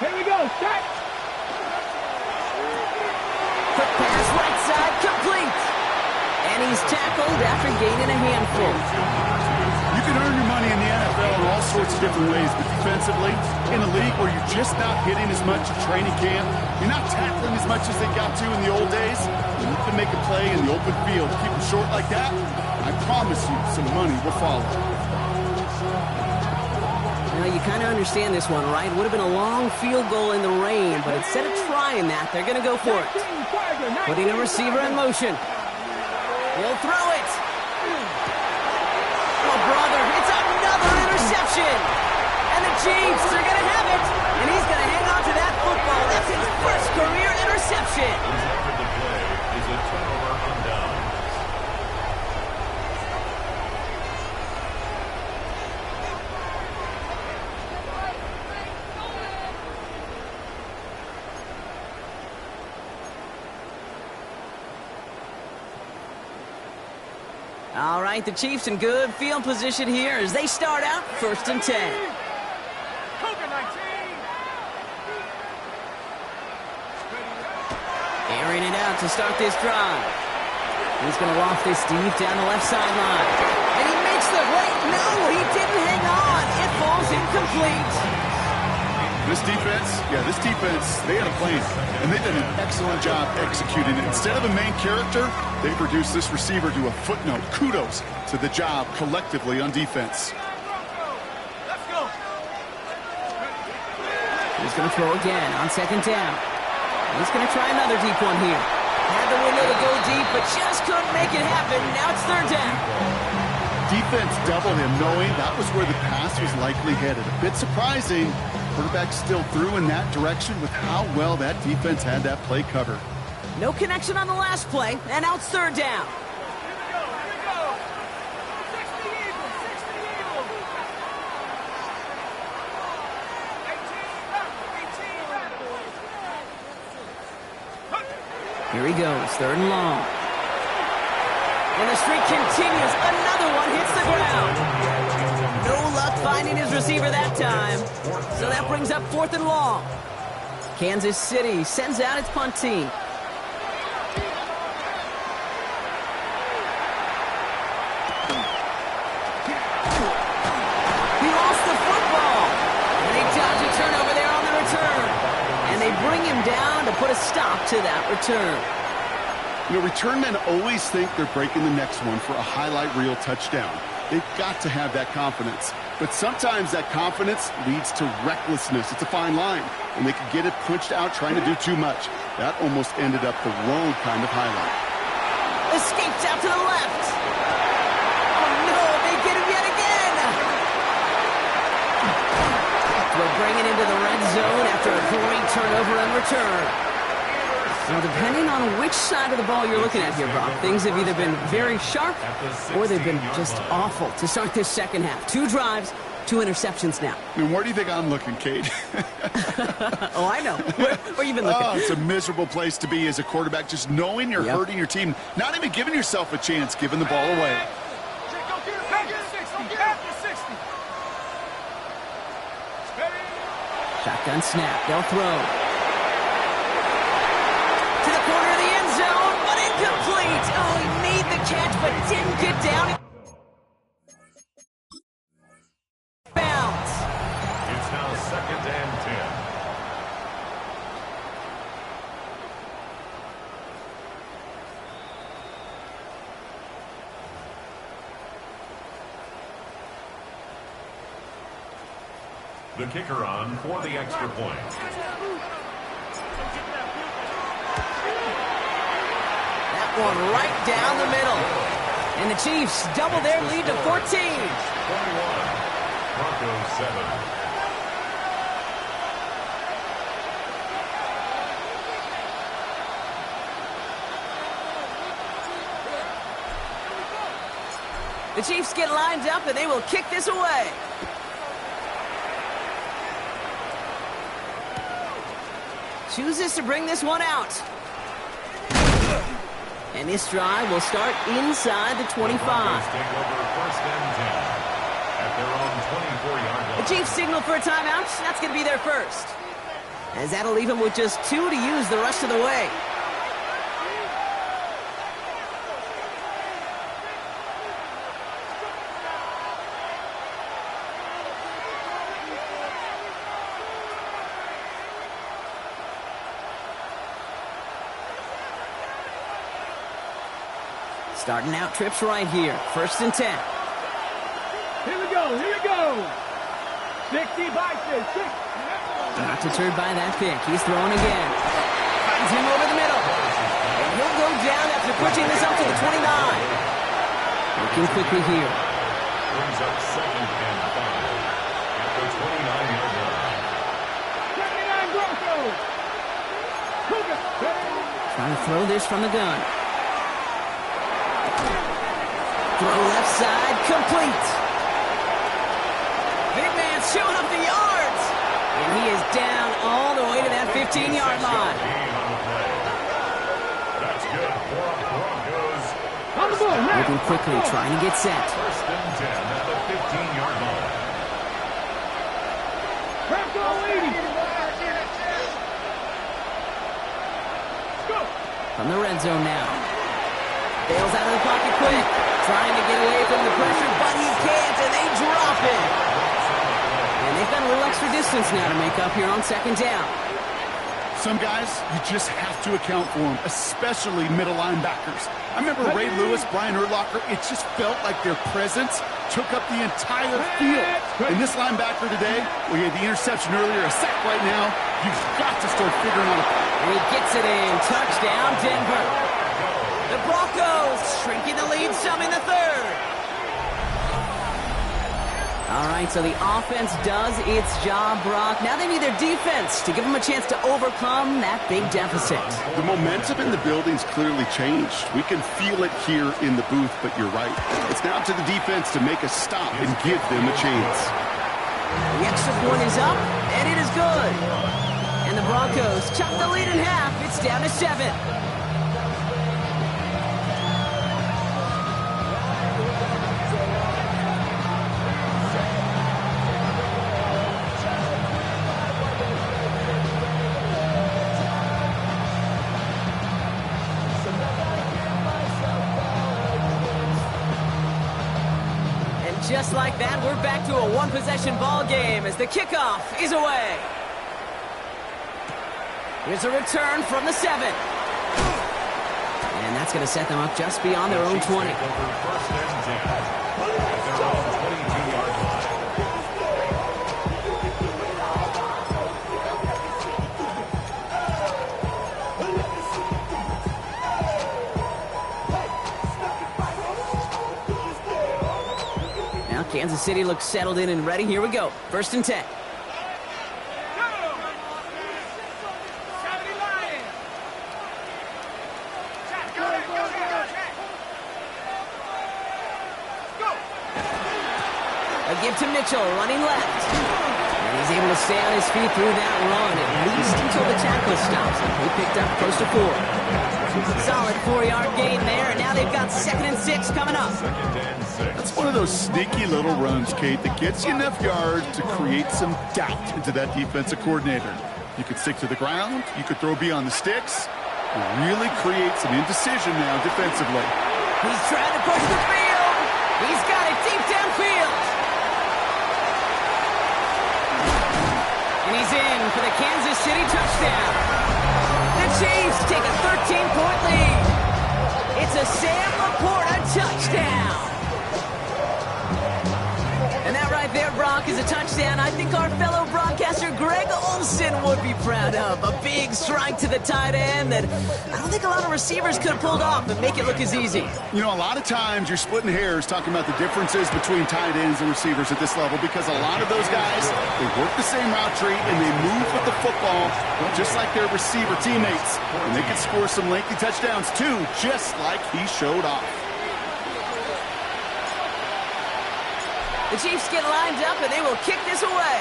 Here we go, set! Quick pass, right side, complete. And he's tackled after gaining a handful. You can earn your money in the NFL in all sorts of different ways, but defensively. In a league where you're just not hitting as much at training camp, you're not tackling as much as they got to in the old days, you need to make a play in the open field. Keep them short like that, I promise you some money will follow. Now, you kind of understand this one, right? Would have been a long field goal in the rain, but instead of trying that, they're going to go for it. Putting a receiver in motion. He'll throw it. Oh, brother, it's another interception. And the Chiefs are going to have it. And he's going to hang on to that football. That's his first career interception. The play is a turnover on down. All right, the Chiefs in good field position here as they start out 1st and 10. Airing it out to start this drive. He's going to loft this deep down the left sideline. And he makes the wait. No, he didn't hang on. It falls incomplete. This defense, they had a plan, and they've done an excellent job executing it. Instead of a main character, they produced this receiver to a footnote. Kudos to the job collectively on defense. He's going to throw again on 2nd down. He's going to try another deep one here. Had the window to go deep, but just couldn't make it happen. Now it's 3rd down. Defense doubled him, knowing that was where the pass was likely headed. A bit surprising. Quarterback still threw in that direction with how well that defense had that play covered. No connection on the last play, and now it's 3rd down. Here he goes, 3rd and long. And the streak continues. Another one hits the ground. No luck finding his receiver that time. So that brings up 4th and long. Kansas City sends out its punt team. He lost the football. And he dodged a turnover there on the return. And they bring him down to put a stop to that return. You know, return men always think they're breaking the next one for a highlight reel touchdown. They've got to have that confidence. But sometimes that confidence leads to recklessness. It's a fine line. And they could get it punched out trying to do too much. That almost ended up the wrong kind of highlight. Escapes out to the left. Oh, no, they get him yet again. We're bringing into the red zone after a great turnover and return. Now, depending on which side of the ball you're looking at here, Brock, things have either been very sharp or they've been just awful to start this second half. 2 drives, 2 interceptions now. And where do you think I'm looking, Kate? Oh, I know. Where you been looking? Oh, it's a miserable place to be as a quarterback, just knowing you're hurting your team, not even giving yourself a chance, giving the ball away. Shotgun snap. They'll throw. To the corner of the end zone, but incomplete. Oh, he made the catch, but didn't get down. Bounce. It's now 2nd and 10. The kicker on for the extra point. One right down the middle. And the Chiefs double their lead to 14. 21. Broncos 7. The Chiefs get lined up and they will kick this away. Chooses to bring this one out. And this drive will start inside the 25. The Chiefs signal for a timeout. That's going to be their first. As that'll leave them with just 2 to use the rest of the way. Starting out trips right here. 1st and 10. Here we go, here we go. 60 by 6. Not deterred by that pick. He's throwing again. Finds him over the middle. And he'll go down after pushing this up to the 29. Working quickly here. Brings up 2nd and 5 at the 29-yard line. 79 Broncos. Trying to throw this from the gun. Throw left side, complete. Big man showing up the yards. And he is down all the way to that 15-yard line. That's good for Broncos. On the ball, now. Moving quickly, trying to get set. 1st and 10 at the 15-yard line. Bronco 80. Go. From the red zone now. Bails out of the pocket quick. Trying to get away from the pressure, but he can't, and they drop it. And they've got a little extra distance now to make up here on 2nd down. Some guys, you just have to account for them, especially middle linebackers. I remember Ray Lewis, Brian Urlacher, it just felt like their presence took up the entire field. And this linebacker today, we had the interception earlier, a sack right now, you've got to start figuring out a play. And he gets it in. Touchdown, Denver. The Broncos shrinking the lead some in the 3rd. All right, so the offense does its job, Brock. Now they need their defense to give them a chance to overcome that big deficit. The momentum in the building's clearly changed. We can feel it here in the booth, but you're right. It's now to the defense to make a stop and give them a chance. The extra point is up, and it is good. And the Broncos chop the lead in half. It's down to 7. Just like that, we're back to a one-possession ball game as the kickoff is away. Here's a return from the 7. And that's going to set them up just beyond their own 20. 1st and 10 at their own 22-yard line. Kansas City looks settled in and ready. Here we go. 1st and 10. A give to Mitchell, running left. And he's able to stay on his feet through that run, at least until the tackle stops. He picked up close to 4. Solid 4-yard gain there, and now they've got 2nd and 6 coming up. That's one of those sneaky little runs, Kate, that gets you enough yards to create some doubt into that defensive coordinator. You could stick to the ground, you could throw beyond the sticks, and really create some indecision now defensively. He's trying to push the field. He's got it deep downfield. And he's in for the Kansas City touchdown. The Chiefs take a 13-point lead. It's a Sam Laporta touchdown. And that right there, Brock, is a touchdown I think our fellow broadcaster Greg Olsen would be proud of. A big strike to the tight end that I don't think a lot of receivers could have pulled off and make it look as easy. You know, a lot of times you're splitting hairs talking about the differences between tight ends and receivers at this level because a lot of those guys, they work the same route tree and they move with the football just like their receiver teammates. And they can score some lengthy touchdowns too, just like he showed off. The Chiefs get lined up, and they will kick this away.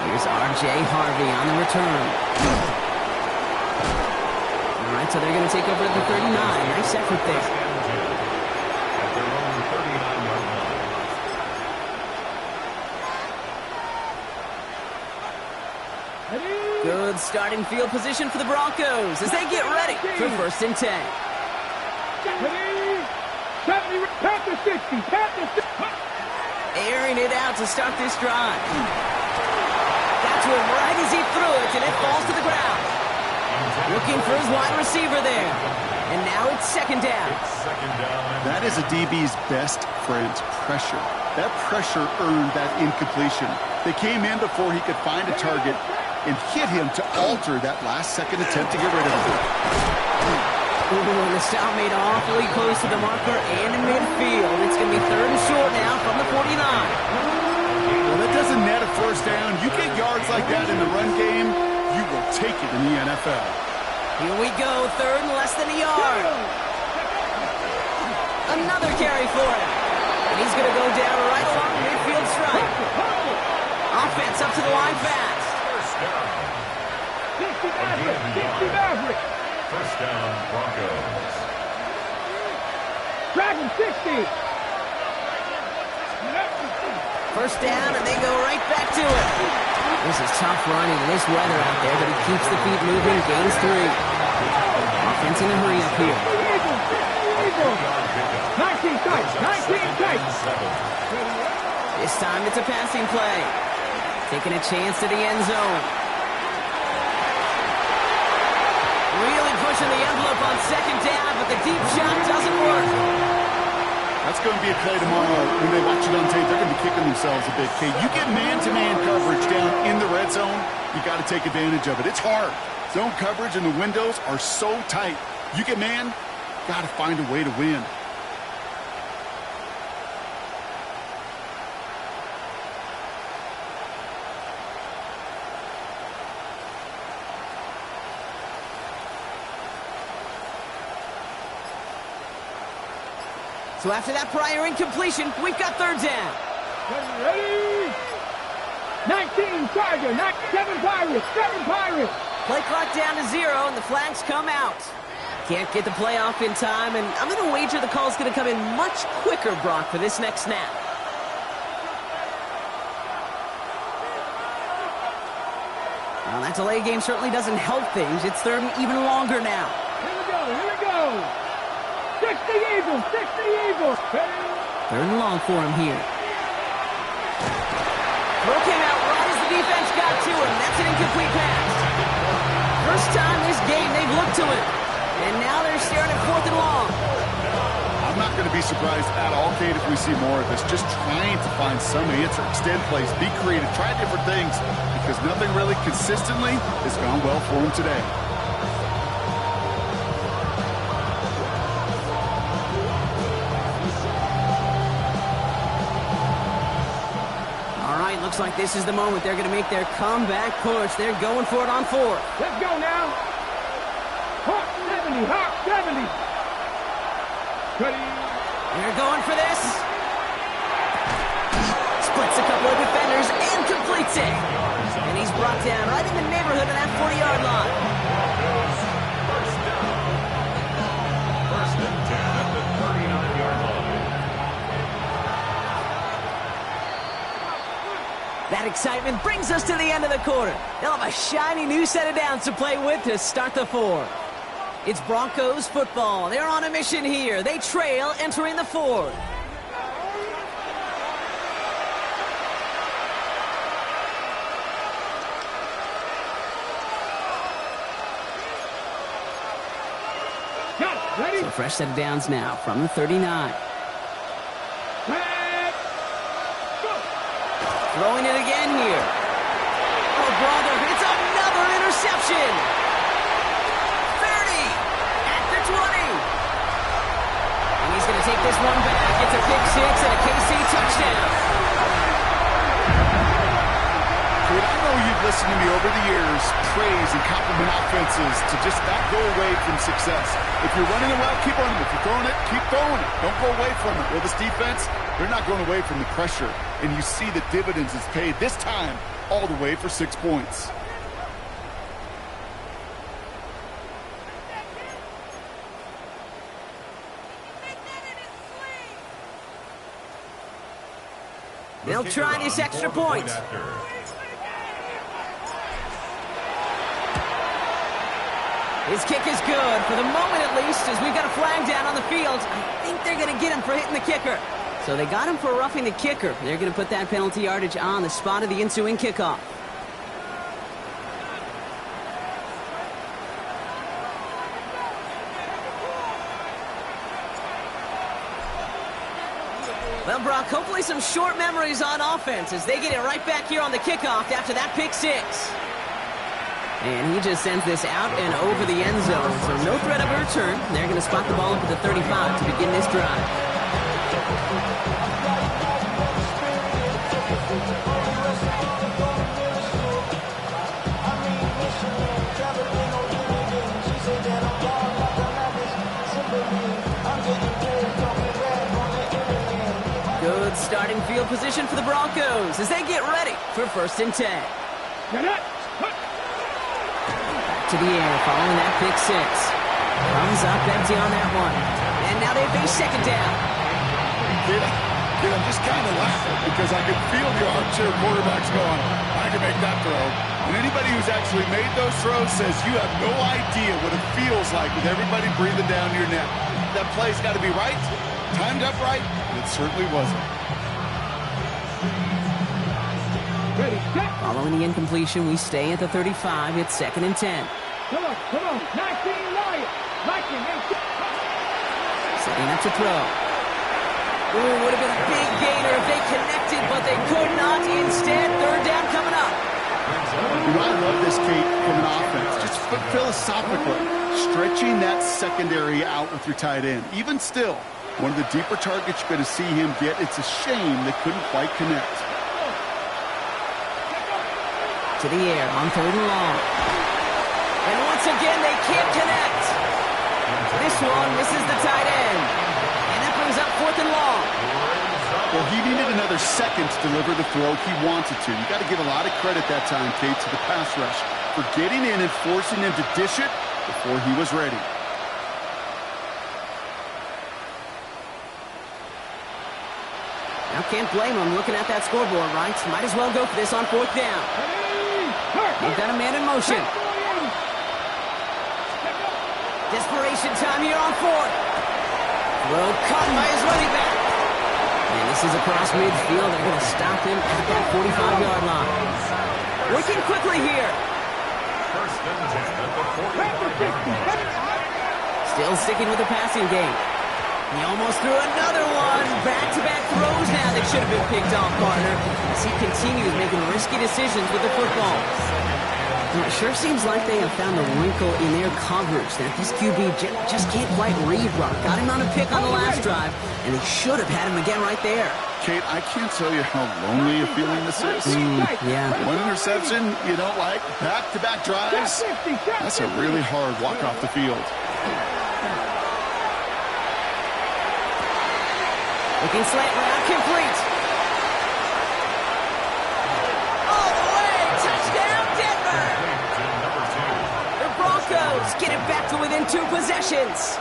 Here's R.J. Harvey on the return. All right, so they're going to take over at the 39. Nice effort there. At their own 39-yard line. Good starting field position for the Broncos as they get ready for 1st and 10. Panther 60, Panther 60. Airing it out to start this drive. Got to him right as he threw it, and it falls to the ground. Looking for his wide receiver there. And now it's second down. That is a DB's best friend, pressure. That pressure earned that incompletion. They came in before he could find a target and hit him to alter that last-second attempt to get rid of him. Ooh, the stop made awfully close to the marker and in midfield. It's going to be third and short now from the 49. Well, that doesn't net a first down. You get yards like that in the run game, you will take it in the NFL. Here we go, third and less than a yard. Another carry for him. And he's going to go down right along the midfield stripe. Offense up to the line fast. First down, Broncos. Dragon 60. First down, and they go right back to it. This is tough running in this weather out there, but he keeps the feet moving, gains 3. Offense in a hurry up here. 19 tights, 19 tights. This time it's a passing play. Taking a chance to the end zone. Really pushing the envelope on second down, but the deep shot doesn't work. That's going to be a play tomorrow. When they watch it on tape, they're going to be kicking themselves a bit. Okay, you get man-to-man coverage down in the red zone, you got to take advantage of it. It's hard. Zone coverage and the windows are so tight. You get man, got to find a way to win. So after that prior incompletion, we've got third down. Ready? 19 Charger, 7 Pirates, 7 Pirates. Play clock down to 0, and the flags come out. Can't get the play off in time, and I'm going to wager the call's going to come in much quicker, Brock, for this next snap. Well, that delay game certainly doesn't help things. It's third and even longer now. Here we go. 60 Eagles, 60 Eagles. Third and long for him here. Throw came out right as the defense got to him. That's an incomplete pass. First time this game they've looked to him. And now they're staring at fourth and long. I'm not going to be surprised at all, Kate, if we see more of this. Just trying to find some answer, extend plays, be creative, try different things, because nothing really consistently has gone well for him today. Looks like this is the moment they're going to make their comeback push. They're going for it on 4. Let's go now. Hawk 70, Hawk 70. Ready. They're going for this. Splits a couple of defenders and completes it. And he's brought down right in the neighborhood of that 40-yard line. First and 10 at the 39-yard line. That excitement brings us to the end of the quarter. They'll have a shiny new set of downs to play with to start the 4. It's Broncos football. They're on a mission here. They trail entering the 4. Ready? So fresh set of downs now from the 39. Throwing it again here. Oh, brother, it's another interception. 30 at the 20. And he's going to take this one back. It's a pick 6 and a KC touchdown. Dude, I know you've listened to me over the years praise and compliment offenses to just not go away from success. If you're running it well, keep running it. If you're throwing it, keep throwing it. Don't go away from it. Well, this defense, they're not going away from the pressure. And you see the dividends it's paid this time all the way for 6 points. They'll try this extra point. His kick is good, for the moment at least, as we've got a flag down on the field. I think they're going to get him for hitting the kicker. So they got him for roughing the kicker. They're going to put that penalty yardage on the spot of the ensuing kickoff. Well, Brock, hopefully some short memories on offense as they get it right back here on the kickoff after that pick six. And he just sends this out and over the end zone, so no threat of a return. They're going to spot the ball up at the 35 to begin this drive. Good starting field position for the Broncos as they get ready for 1st and 10. Back to the air following that pick six. Comes up empty on that one. And now they face 2nd down. Kid, I'm just kind of laughing because I can feel the armchair quarterbacks going, I can make that throw. And anybody who's actually made those throws says you have no idea what it feels like with everybody breathing down your neck. That play's got to be right, timed up right, and it certainly wasn't. Following the incompletion, we stay at the 35. It's 2nd and 10. Come on. 19 Lions. Setting up to throw. Ooh, would have been a big gainer if they connected, but they could not. Instead, 3rd down coming up. You know, I love this, Kate, from an offense. Just philosophically, stretching that secondary out with your tight end. Even still, one of the deeper targets you're going to see him get. It's a shame they couldn't quite connect. To the air on 3rd and long. And once again, they can't connect. This one misses the tight end. And that brings up 4th and long. Well, he needed another second to deliver the throw he wanted to. You got to give a lot of credit that time, Kate, to the pass rush for getting in and forcing him to dish it before he was ready. Now can't blame him looking at that scoreboard, right? Might as well go for this on 4th down. They've got a man in motion. Desperation time here on 4th. Throw caught by his running back. And this is across midfield. They're going to stop him at that 45-yard line. Working quickly here. 1st and 10 at the 45-yard line. Still sticking with the passing game. He almost threw another one. Back-to-back throws now that should have been picked off, partner. As he continues making risky decisions with the football. And it sure seems like they have found a wrinkle in their coverage that this QB just can't quite read, Brock. Got him on a pick on the last drive, and they should have had him again right there. Kate, I can't tell you how lonely a feeling this is. Yeah. One interception you don't like, back-to-back drives, that's a really hard walk off the field. Looking slant route, complete. All the way, touchdown Denver! The Broncos get it back to within 2 possessions.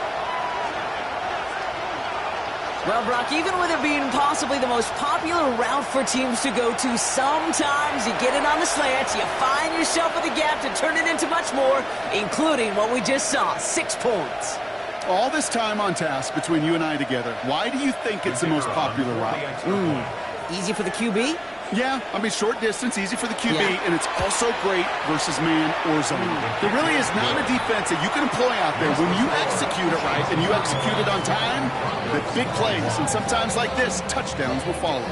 Well, Brock, even with it being possibly the most popular route for teams to go to, sometimes you get it on the slant, you find yourself with a gap to turn it into much more, including what we just saw, 6 points. All this time on task between you and I together, why do you think it's the most popular route? Easy for the QB? Yeah, I mean, short distance, easy for the QB, and it's also great versus man or zone. There really is not a defense that you can employ out there when you execute it right and you execute it on time, that big plays, and sometimes like this, touchdowns will follow.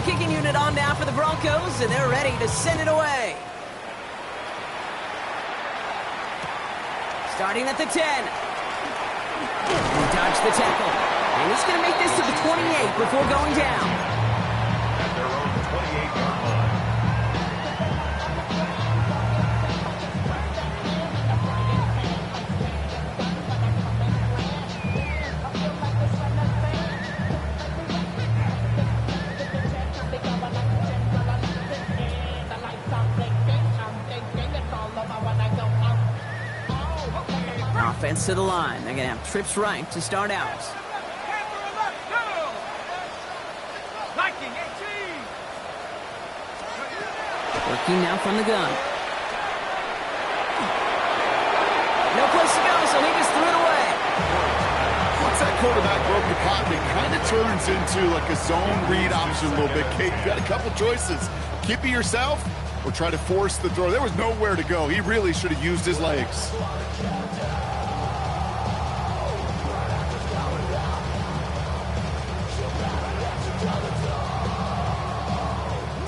Kicking unit on now for the Broncos, and they're ready to send it away. Starting at the 10. He dodged the tackle. And he's going to make this to the 28 before going down. At their own 28-yard line. Offense to the line. They're going to have trips right to start out. Working now from the gun. No place to go, so he just the pocket kind of turns into like a zone read option a little bit. Kate, you got a couple choices. Keep it yourself or try to force the throw. There was nowhere to go. He really should have used his legs.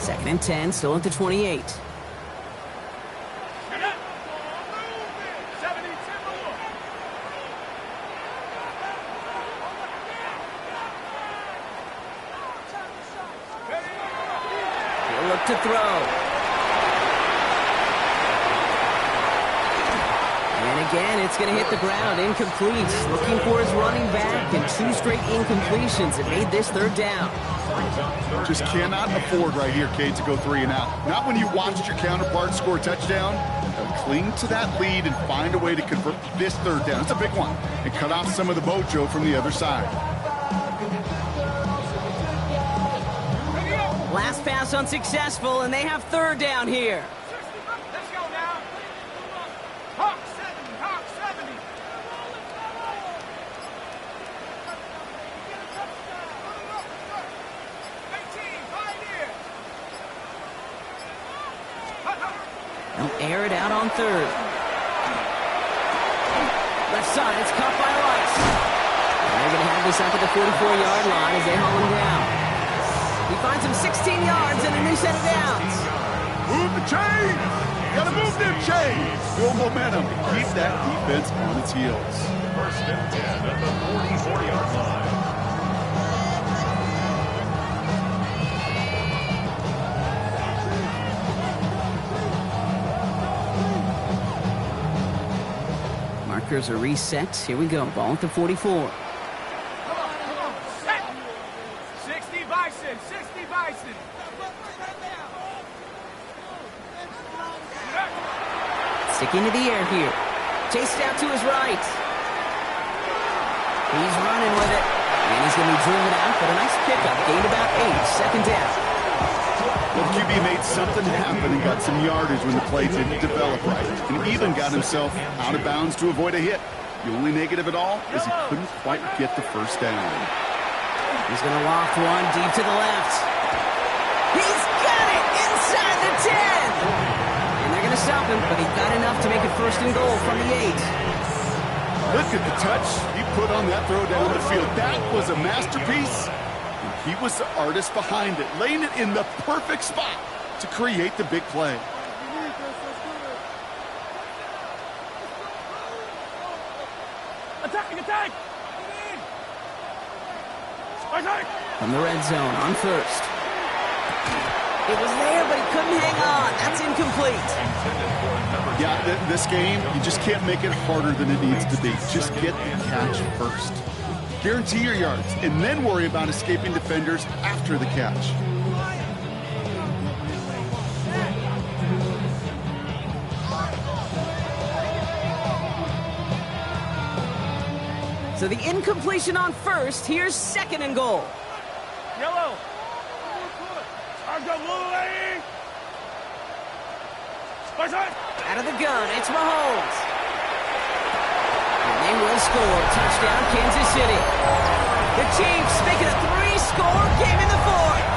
Second and 10, still at the 28. He'll look to throw. And again, it's going to hit the ground, incomplete. Looking for his running back, and 2 straight incompletions. It made this third down. Just cannot afford right here, Kate, to go 3 and out. Not when you watched your counterpart score a touchdown. Cling to that lead and find a way to convert this third down. It's a big one. And cut off some of the mojo from the other side. Last pass unsuccessful, and they have third down here. Let's go now. Hawk 70, Hawk 70. They'll air it out on third. Left side, it's caught by Rice. And they're going to have this up at the 44-yard line as they haul him down. He finds him 16 yards and a new set of downs. Move the chains! Gotta move them chains! Build momentum. Keep that defense on its heels. First and 10 at the 44-yard line. Markers are reset. Here we go. Ball at the 44. 60 Bison, 60 Bison. Sticking to the air here. Chased out to his right. He's running with it. And he's going to be driven out, but a nice pickup. Gained about 8. Second down. Well, QB made something happen and got some yardage when the play didn't develop right. And even got himself out of bounds to avoid a hit. The only negative at all is he couldn't quite get the first down. He's going to loft one deep to the left. He's got it inside the 10. And they're going to stop him, but he got enough to make it first and goal from the 8. Look at the touch he put on that throw down the field. That was a masterpiece. And he was the artist behind it, laying it in the perfect spot to create the big play. Attack, attack! From the red zone on first. It was there, but he couldn't hang on. That's incomplete. Yeah, this game, you just can't make it harder than it needs to be. Just get the catch first. Guarantee your yards, and then worry about escaping defenders after the catch. So the incompletion on first. Here's second and goal. Yellow. Out of the gun, it's Mahomes. And they will score. Touchdown, Kansas City. The Chiefs making a 3-score game in the fourth.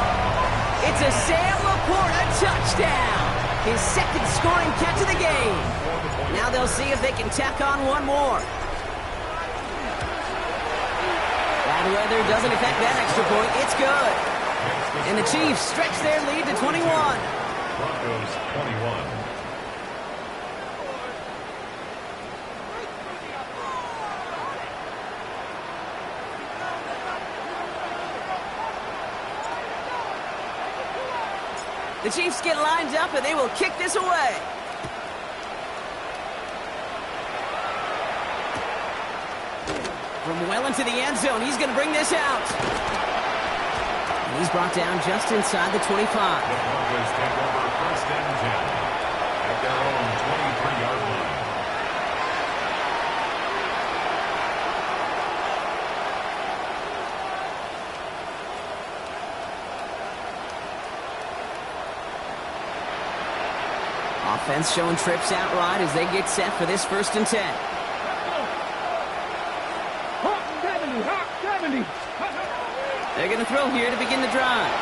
It's a Sam Laporta touchdown. His second scoring catch of the game. Now they'll see if they can tack on one more. Bad weather doesn't affect that extra point. It's good. And the Chiefs stretch their lead to 21. Broncos 21. The Chiefs get lined up, and they will kick this away. From well into the end zone, he's going to bring this out. And he's brought down just inside the 25. The Broncos take over first and 10 at their own 23-yard line. Offense showing trips out right as they get set for this first and 10. Hawk 70, Hawk 70. going to throw here to begin the drive.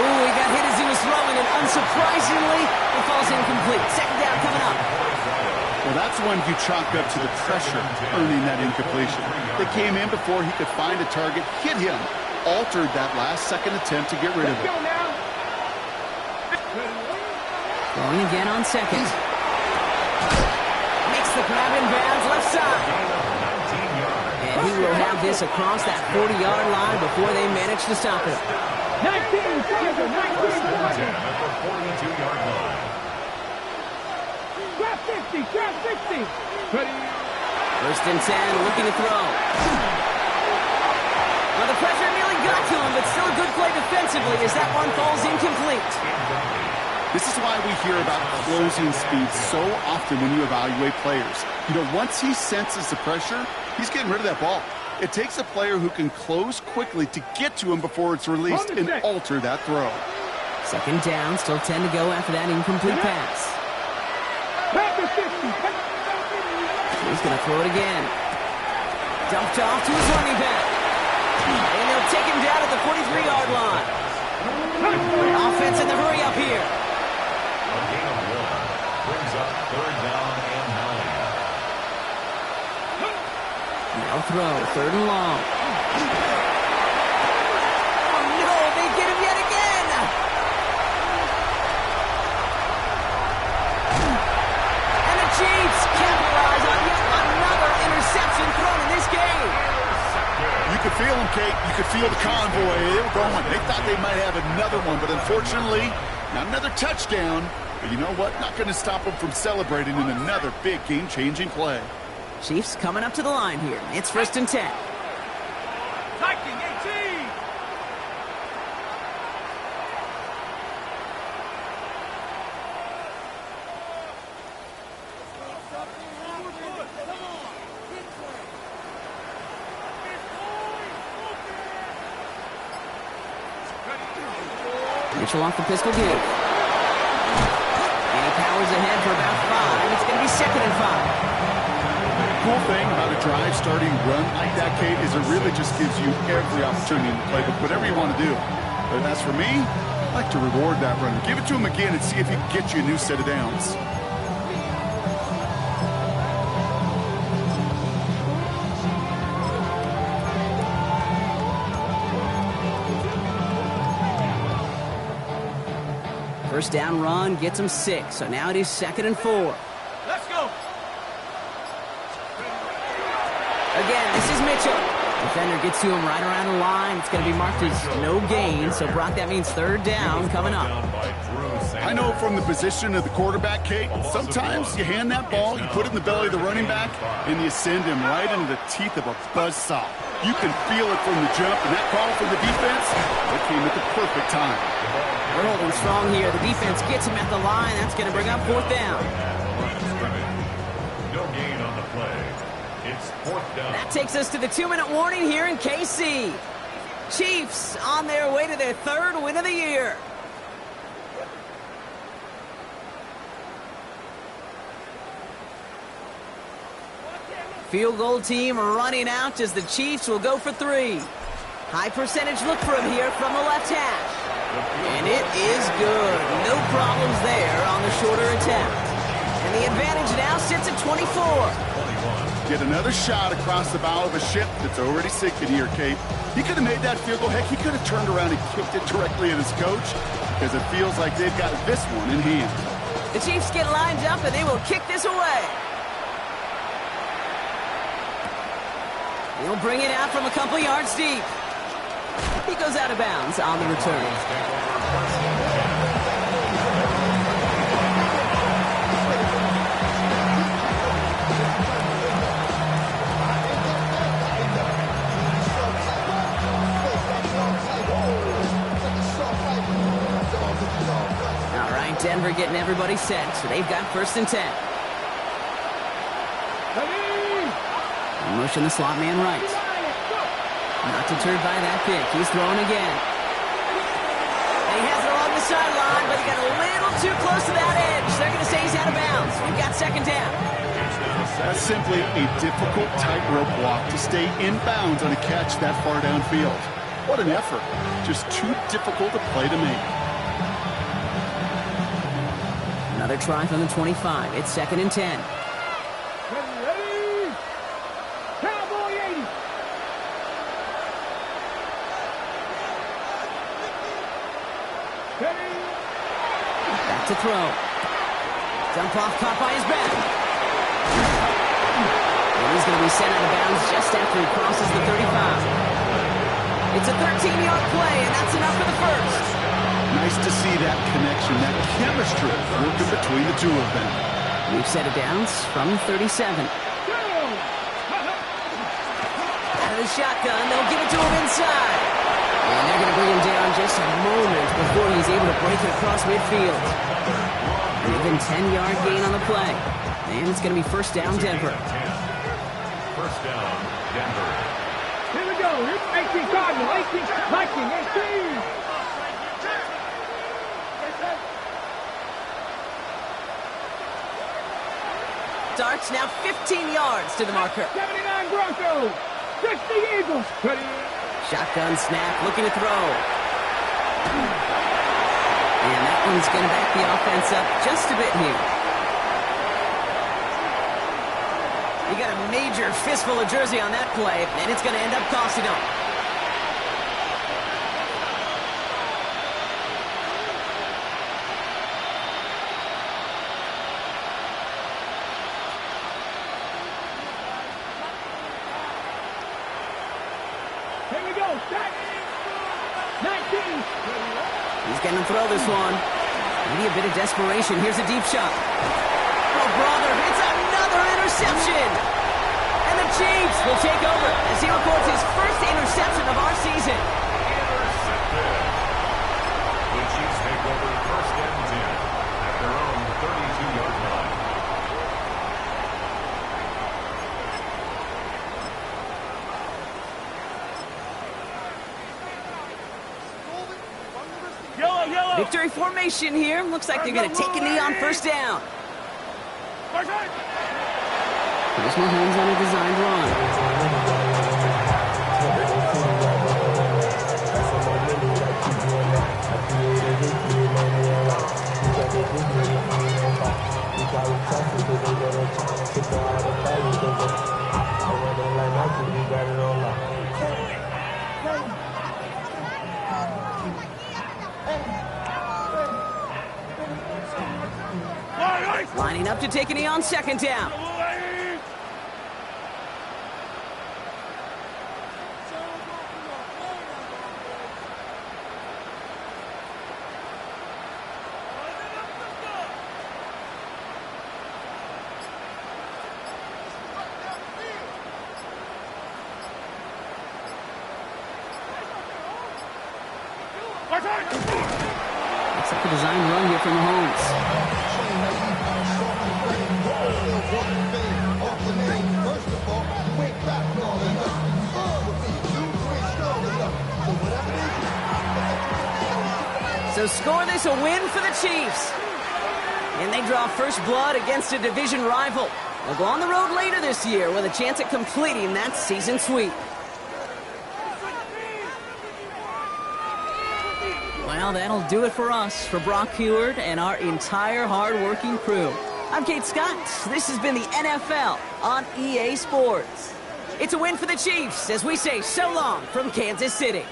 Ooh, he got hit as he was throwing, and unsurprisingly, it falls incomplete. Second down coming up. Well, that's one you chalk up to the pressure earning that incompletion. They came in before he could find a target, hit him, altered that last second attempt to get rid of it. Throwing again on second. Makes the grab in bounds left side. And he will have this across that 40-yard line before they manage to stop it. 19, 19. At the 42-yard line. Grab 50, grab 60. Ready. First and 10, looking to throw. Well, the pressure nearly got to him, but still a good play defensively as that one falls incomplete. This is why we hear about closing speed so often when you evaluate players. You know, once he senses the pressure, he's getting rid of that ball. It takes a player who can close quickly to get to him before it's released and alter that throw. Second down, still 10 to go after that incomplete pass. He's going to throw it again. Dumped off to his running back. And they'll take him down at the 43-yard line. Offense in the hurry up here. A gain of 1 brings up third down and 9. Now throw, third and long. Oh no, they get him yet again. And the Chiefs capitalize on yet another interception thrown in this game. You could feel them, Kate. You could feel the convoy. They were going. They thought they might have another one, but unfortunately, not another touchdown. But you know what? Not going to stop them from celebrating in another big game-changing play. Chiefs coming up to the line here. It's first and 10. Viking 18. Mitchell off the pistol give. And he powers ahead for about 5. It's going to be second and 5. Cool thing about a drive starting run like that, Kate, is it really just gives you every opportunity to play with whatever you want to do. But as for me, I like to reward that run. Give it to him again and see if he can get you a new set of downs. First down run gets him 6. So now it is second and 4. Let's go. Again, this is Mitchell. Defender gets to him right around the line. It's going to be marked as no gain. So, Brock, that means third down coming up. I know from the position of the quarterback, Kate, sometimes you hand that ball, you put it in the belly of the running back, and you send him right into the teeth of a buzzsaw. You can feel it from the jump, and that call from the defense, it came at the perfect time. We're holding strong here. The defense gets him at the line. That's going to bring up fourth down. No gain on the play. It's fourth down. That takes us to the 2-minute warning here in KC. Chiefs on their way to their third win of the year. Field goal team running out as the Chiefs will go for 3. High percentage look for him here from the left hash. And it is good. No problems there on the shorter attempt. And the advantage now sits at 24. Get another shot across the bow of a ship that's already sinking here, Kate. He could have made that field goal. Heck, he could have turned around and kicked it directly at his coach because it feels like they've got this one in hand. The Chiefs get lined up and they will kick this away. He'll bring it out from a couple yards deep. He goes out of bounds on the return. All right, Denver getting everybody set, so they've got first and 10. Motion the slot man right. Not deterred by that pick. He's throwing again. And he has it along the sideline, but he got a little too close to that edge. They're going to say he's out of bounds. We've got second down. That simply a difficult tightrope walk to stay in bounds on a catch that far downfield. What an effort. Just too difficult a play to make. Another try from the 25. It's 2nd and 10. Ready? Cowboy 80. Ready? Back to throw. Dump off, caught by his back. And he's going to be sent out of bounds just after he crosses the 35. It's a 13-yard play, and that's enough for the first. Nice to see that connection, that chemistry working between the two of them. We've set it downs from 37. Out of the shotgun, they'll give it to him inside. And they're going to bring him down just a moment before he's able to break it across midfield. An even 10-yard gain on the play. And it's going to be first down, Denver. First down, Denver. Here we go. Here's 18 Cardinal, 18 Viking, 18. Starts now 15 yards to the marker. 79 Broncos, 60 Eagles. Ready? Shotgun snap, looking to throw. And that one's going to back the offense up just a bit here. You got a major fistful of jersey on that play, and it's going to end up costing them. Here we go. Set. 19. He's going to throw this one. Maybe a bit of desperation. Here's a deep shot. Oh, brother, it's another interception. And the Chiefs will take over as he records his first interception of our season. Intercepted. The Chiefs take over first and 10 at their own 32-yard line. Victory formation here. Looks like they're going to take a knee on first down. Here's Mahomes on a designed run. Lining up to take a knee on second down. Looks like a designed run here from Mahomes. So score this a win for the Chiefs. And they draw first blood against a division rival. They'll go on the road later this year with a chance at completing that season sweep. Well, that'll do it for us, for Brock Heward and our entire hard-working crew. I'm Kate Scott. This has been the NFL on EA Sports. It's a win for the Chiefs as we say so long from Kansas City.